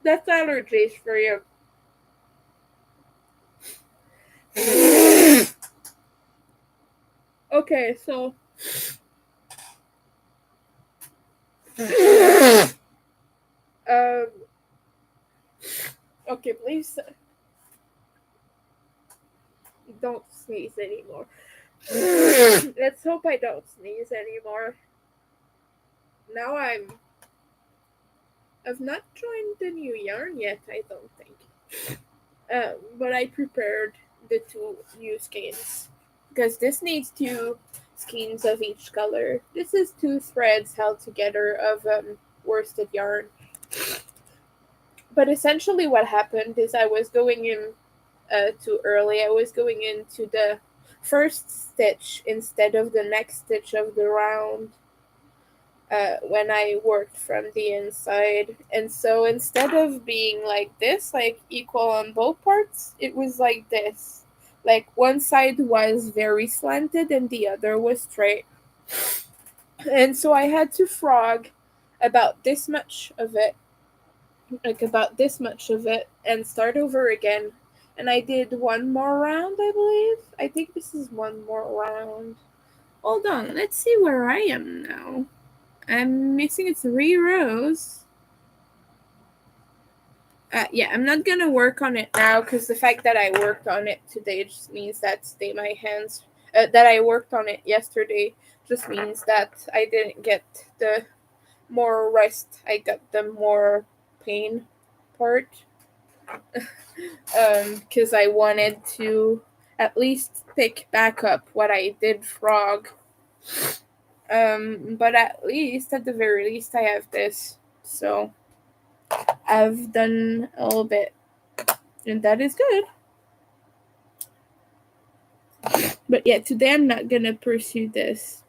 That's allergies for you. Okay, so um, okay, please don't sneeze anymore. Let's hope I don't sneeze anymore. Now I've not joined the new yarn yet, I don't think. But I prepared the two new skeins because this needs two skeins of each color. This is two threads held together of worsted yarn. But essentially, what happened is I was going in too early. I was going into the first stitch instead of the next stitch of the round when I worked from the inside. And so instead of being like this, like equal on both parts, it was like this. Like one side was very slanted and the other was straight. And so I had to frog about this much of it, like about this much of it, and start over again. And I did one more round, I believe. I think this is one more round. Hold on, let's see where I am now. I'm missing 3 rows. Yeah, I'm not gonna work on it now because the fact that I worked on it today just means that my hands. That I worked on it yesterday just means that I didn't get the more rest. I got the more pain. part because I wanted to at least pick back up what I did frog. But at the very least, I have this. So I've done a little bit, and that is good. But yeah, today I'm not gonna pursue this.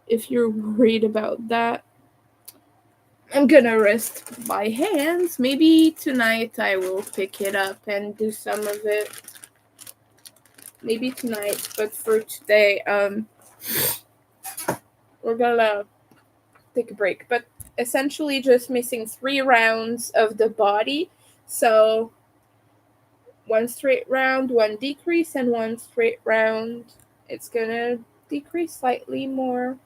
If you're worried about that, I'm gonna rest my hands. Maybe tonight I will pick it up and do some of it. Maybe tonight, but for today, we're gonna take a break. But essentially, just missing 3 rounds of the body. So 1 straight round, 1 decrease, and 1 straight round. It's gonna decrease slightly more.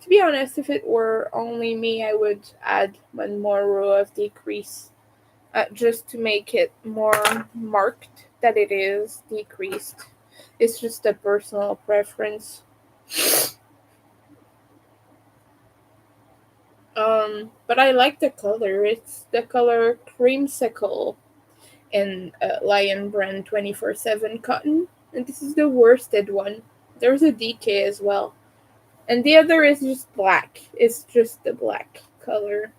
To be honest, if it were only me, I would add 1 more row of decrease, just to make it more marked that it is decreased. It's just a personal preference. But I like the color. It's the color creamsicle in Lion Brand 24/7 cotton, and this is the worsted one. There's a DK as well, and the other is just black. It's just the black color.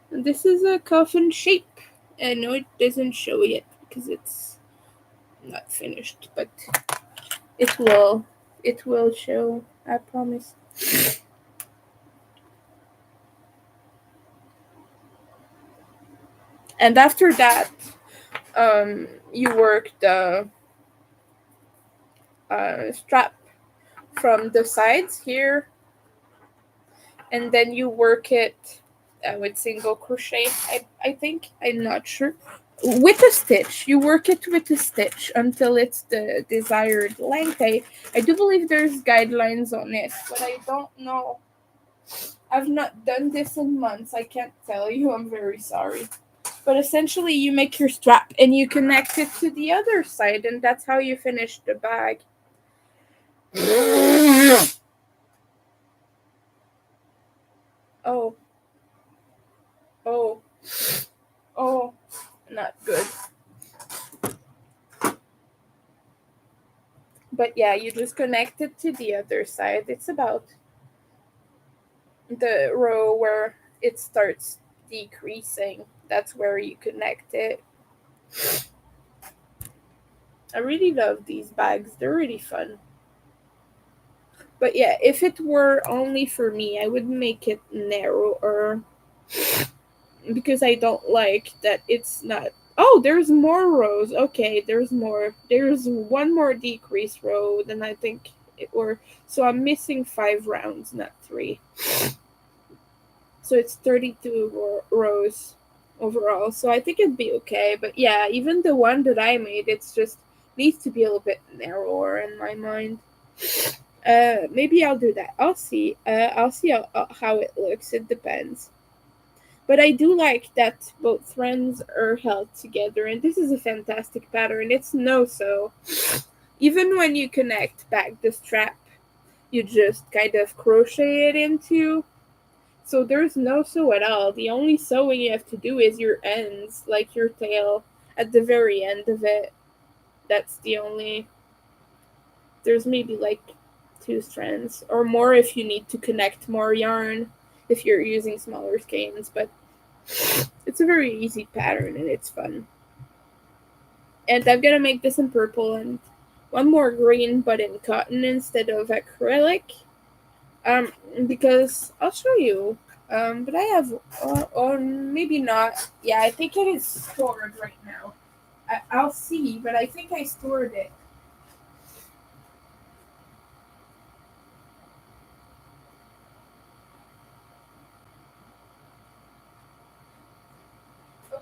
And this is a coffin shape. I know it doesn't show yet because it's not finished, but it will. It will show. I promise. And after that, you work the strap from the sides here, and then you work it with single crochet. I think, I'm not sure, with a stitch. You work it with a stitch until it's the desired length. I do believe there's guidelines on it, but I don't know. I've not done this in months. I can't tell you. I'm very sorry. But essentially, you make your strap and you connect it to the other side, and that's how you finish the bag. Oh. Oh. Oh. Not good. But yeah, you just connect it to the other side. It's about the row where it starts decreasing. That's where you connect it. I really love these bags. They're really fun. But yeah, if it were only for me, I would make it narrower because I don't like that it's not. Oh, there's more rows. Okay, there's more. There's 1 more decrease row than I think it were. So I'm missing 5 rounds, not 3. So it's 32 rows overall. So I think it'd be okay. But yeah, even the one that I made, it's just needs to be a little bit narrower in my mind. Maybe I'll do that. I'll see. I'll see how it looks. It depends. But I do like that both strands are held together, and this is a fantastic pattern. It's no-sew. Even when you connect back the strap, you just kind of crochet it into. So there's no sew at all. The only sewing you have to do is your ends, like your tail, at the very end of it. That's the only. There's maybe like 2 strands or more if you need to connect more yarn if you're using smaller skeins, but it's a very easy pattern and it's fun. And I'm gonna make this in purple and 1 more green, but in cotton instead of acrylic. Because I'll show you. But I have, or maybe not. Yeah, I think it is stored right now. I'll see, but I think I stored it.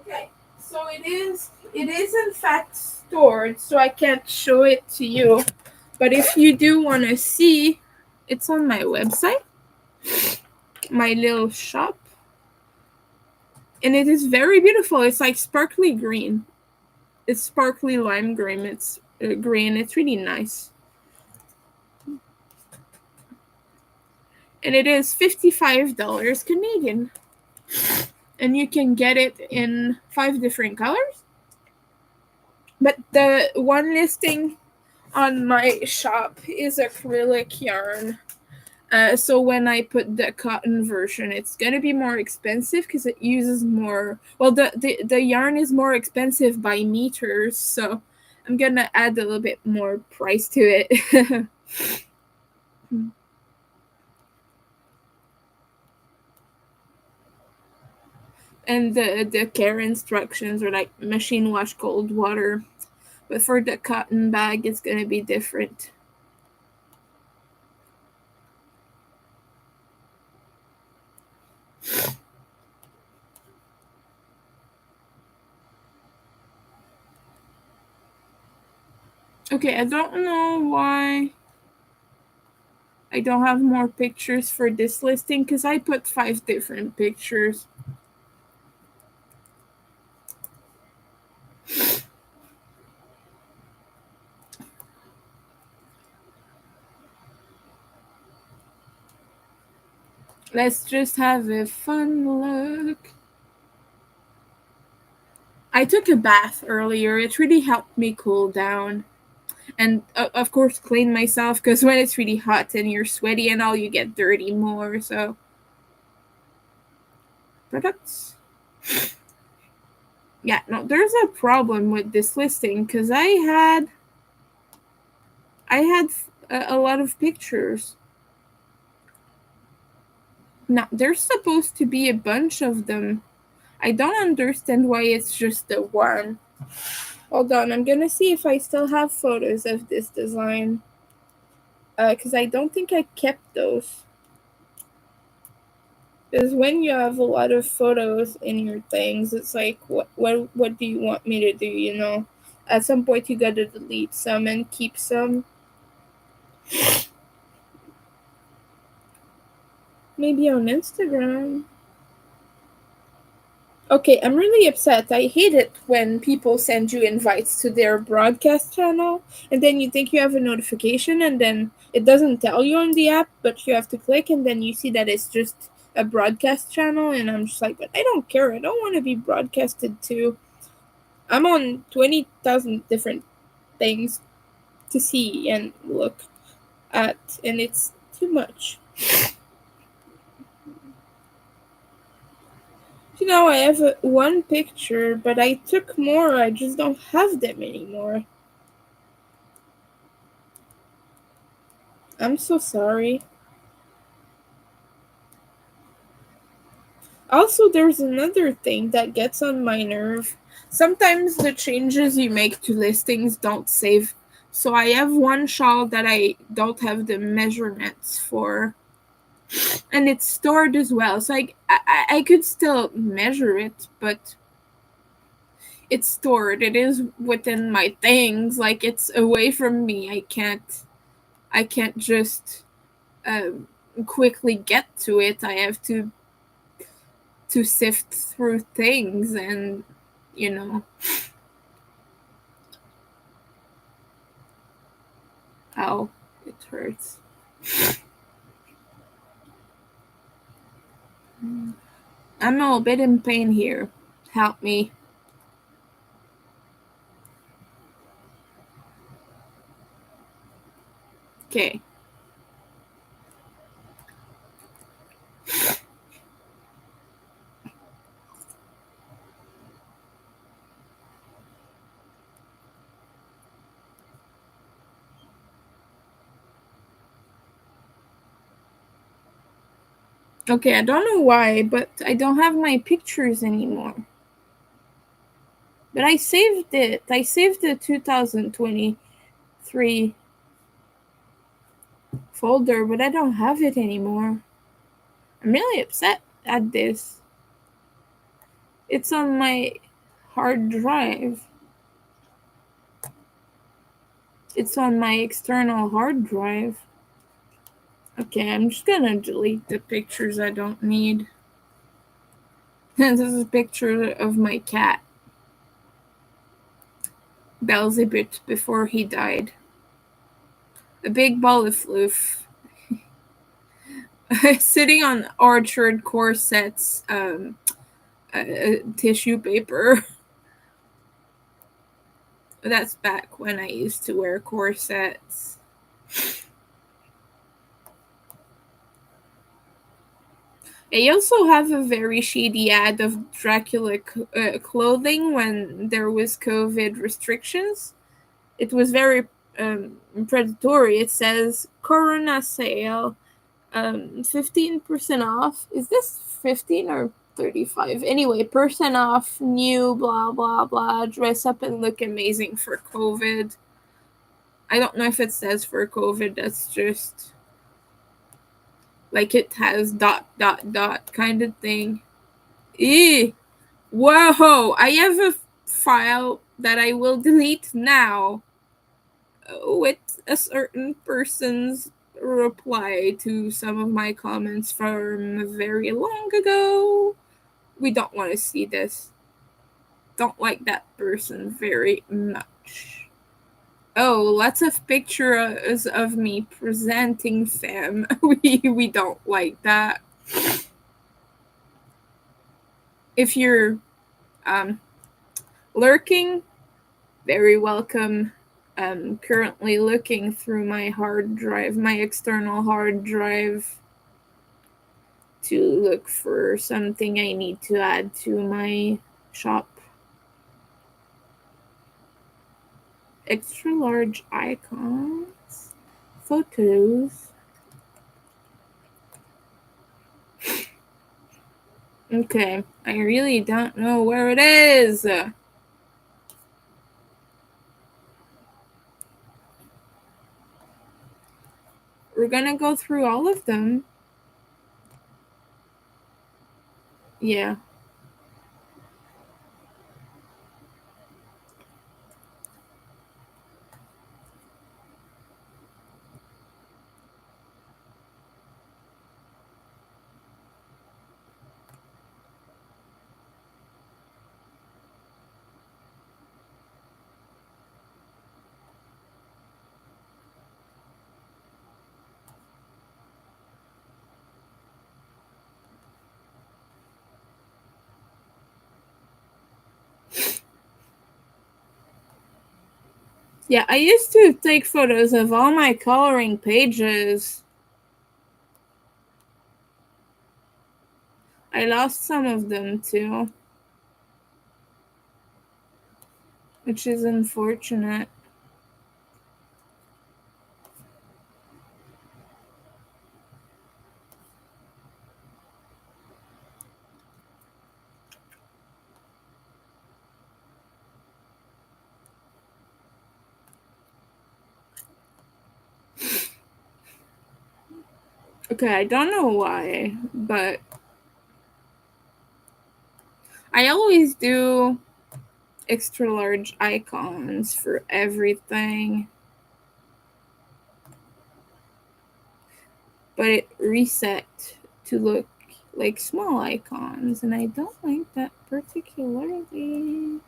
Okay, so it is in fact stored, so I can't show it to you. But if you do want to see, it's on my website, my little shop. And it is very beautiful. It's like sparkly green. It's sparkly lime green. It's green. It's really nice. And it is $55 Canadian. and you can get it in 5 different colors. But the one listing on my shop is acrylic yarn. So when I put the cotton version, it's gonna be more expensive because it uses more. Well, the yarn is more expensive by meters, so I'm gonna add a little bit more price to it. And the care instructions are like machine wash cold water, but for the cotton bag, it's gonna be different. Okay, I don't know why I don't have more pictures for this listing because I put 5 different pictures. Let's just have a fun look. I took a bath earlier. It really helped me cool down. And of course, clean myself because when it's really hot and you're sweaty and all, you get dirty more. So, products. Yeah, no, there's a problem with this listing because I had a lot of pictures. Now, there's supposed to be a bunch of them. I don't understand why it's just the one. Hold on, I'm gonna see if I still have photos of this design. Because I don't think I kept those. Because when you have a lot of photos in your things, it's like, what do you want me to do, you know? At some point, you gotta delete some and keep some. Maybe on Instagram. Okay, I'm really upset. I hate it when people send you invites to their broadcast channel, and then you think you have a notification, and then it doesn't tell you on the app, but you have to click, and then you see that it's just a broadcast channel, and I'm just like, but I don't care. I don't want to be broadcasted to. I'm on 20,000 different things to see and look at, and it's too much. You know, I have one picture, but I took more. I just don't have them anymore. I'm so sorry. Also, there's another thing that gets on my nerve. Sometimes the changes you make to listings don't save. So I have one shawl that I don't have the measurements for, and it's stored as well. So I could still measure it, but it's stored. It is within my things. Like it's away from me. I can't just quickly get to it. I have to sift through things and you know how it hurts. I'm a little bit in pain here. Help me. Okay. Okay, I don't know why, but I don't have my pictures anymore. But I saved it. I saved the 2023 folder, but I don't have it anymore. I'm really upset at this. It's on my hard drive. It's on my external hard drive. Okay, I'm just gonna delete the pictures I don't need. This is a picture of my cat, Belzebut, before he died. A big ball of floof. Sitting on orchard corsets, tissue paper. That's back when I used to wear corsets. I also have a very shady ad of Dracula clothing when there was COVID restrictions. It was very predatory. It says Corona sale, 15% off. Is this 15 or 35? Anyway, percent off, new, blah, blah, blah. Dress up and look amazing for COVID. I don't know if it says for COVID. That's just like it has dot, dot, dot kind of thing. Eee. Whoa! I have a file that I will delete now with a certain person's reply to some of my comments from very long ago. We don't want to see this. Don't like that person very much. Oh, lots of pictures of me presenting femme. We don't like that. If you're lurking, very welcome. I'm currently looking through my hard drive, my external hard drive, to look for something I need to add to my shop. Extra large icons, photos. Okay, I really don't know where it is. We're gonna go through all of them. Yeah. Yeah, I used to take photos of all my coloring pages. I lost some of them too, which is unfortunate. Okay, I don't know why, but I always do extra large icons for everything. But it reset to look like small icons, and I don't like that particularly.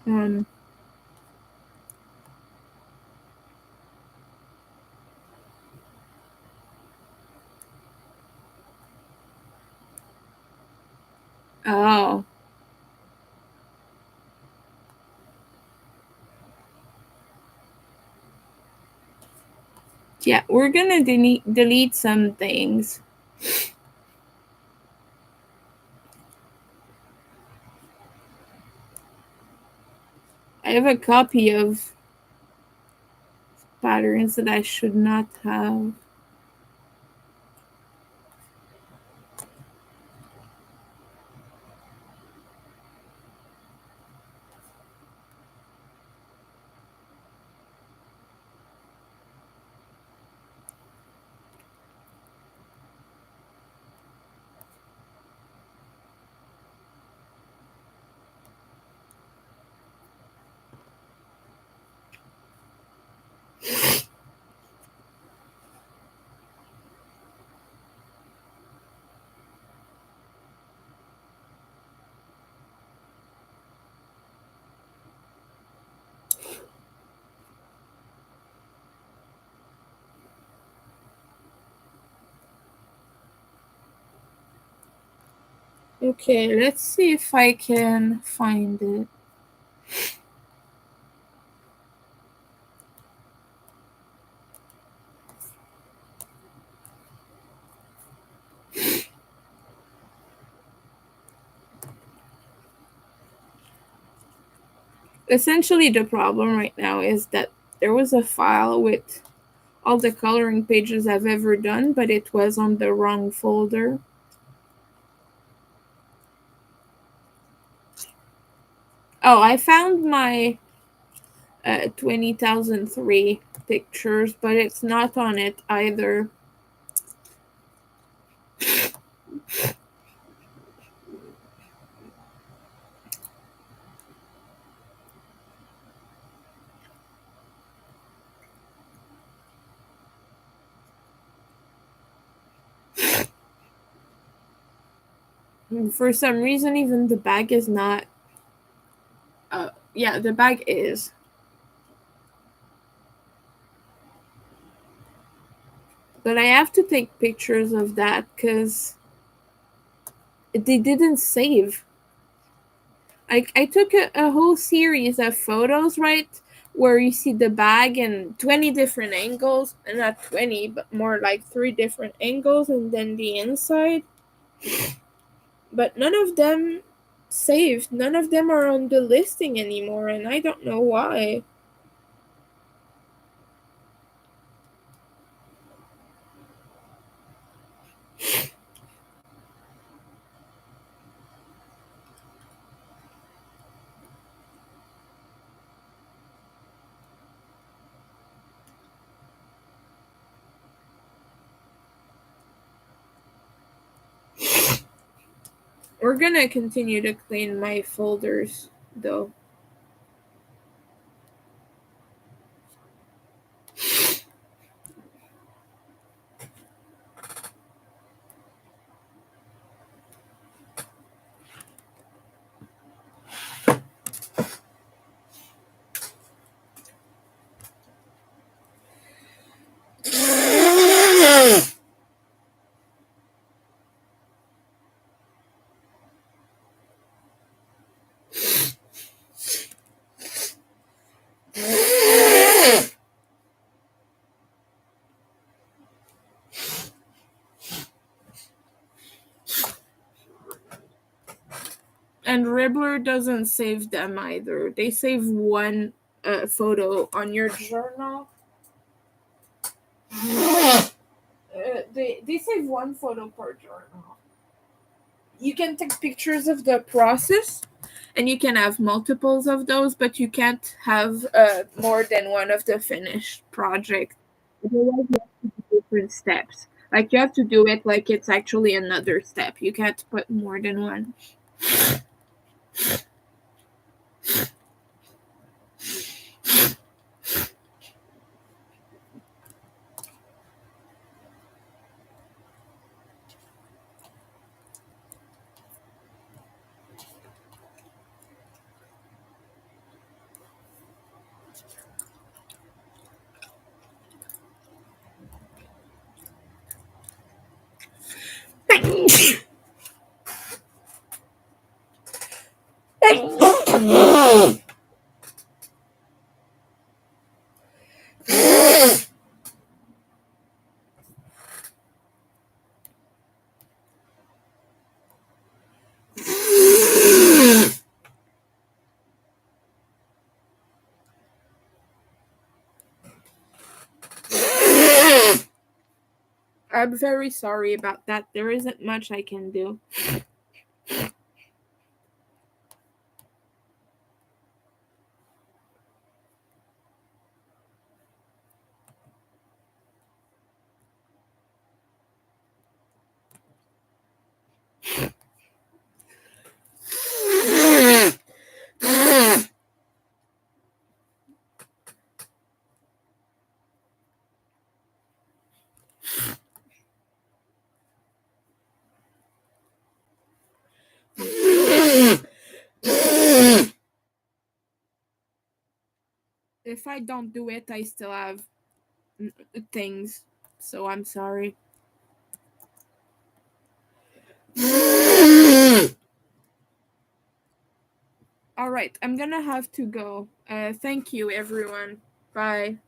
Um, oh. Yeah, we're gonna delete some things. I have a copy of patterns that I should not have. Okay, let's see if I can find it. Essentially, the problem right now is that there was a file with all the coloring pages I've ever done, but it was on the wrong folder. Oh, I found my 20,003 pictures, but it's not on it either. For some reason, even the bag is not. Yeah, the bag is. But I have to take pictures of that because they didn't save. I took a whole series of photos, right? Where you see the bag in 20 different angles, and not 20, but more like 3 different angles, and then the inside. But none of them saved. None of them are on the listing anymore, and I don't know why. We're gonna continue to clean my folders, though. And Ribbler doesn't save them either. They save one photo on your journal. They save one photo per journal. You can take pictures of the process, and you can have multiples of those, but you can't have more than one of the finished project. Otherwise, you have to do different steps. Like you have to do it like it's actually another step. You can't put more than one. I'm very sorry about that. There isn't much I can do. If I don't do it, I still have things. So I'm sorry. All right, I'm gonna have to go. Thank you, everyone. Bye.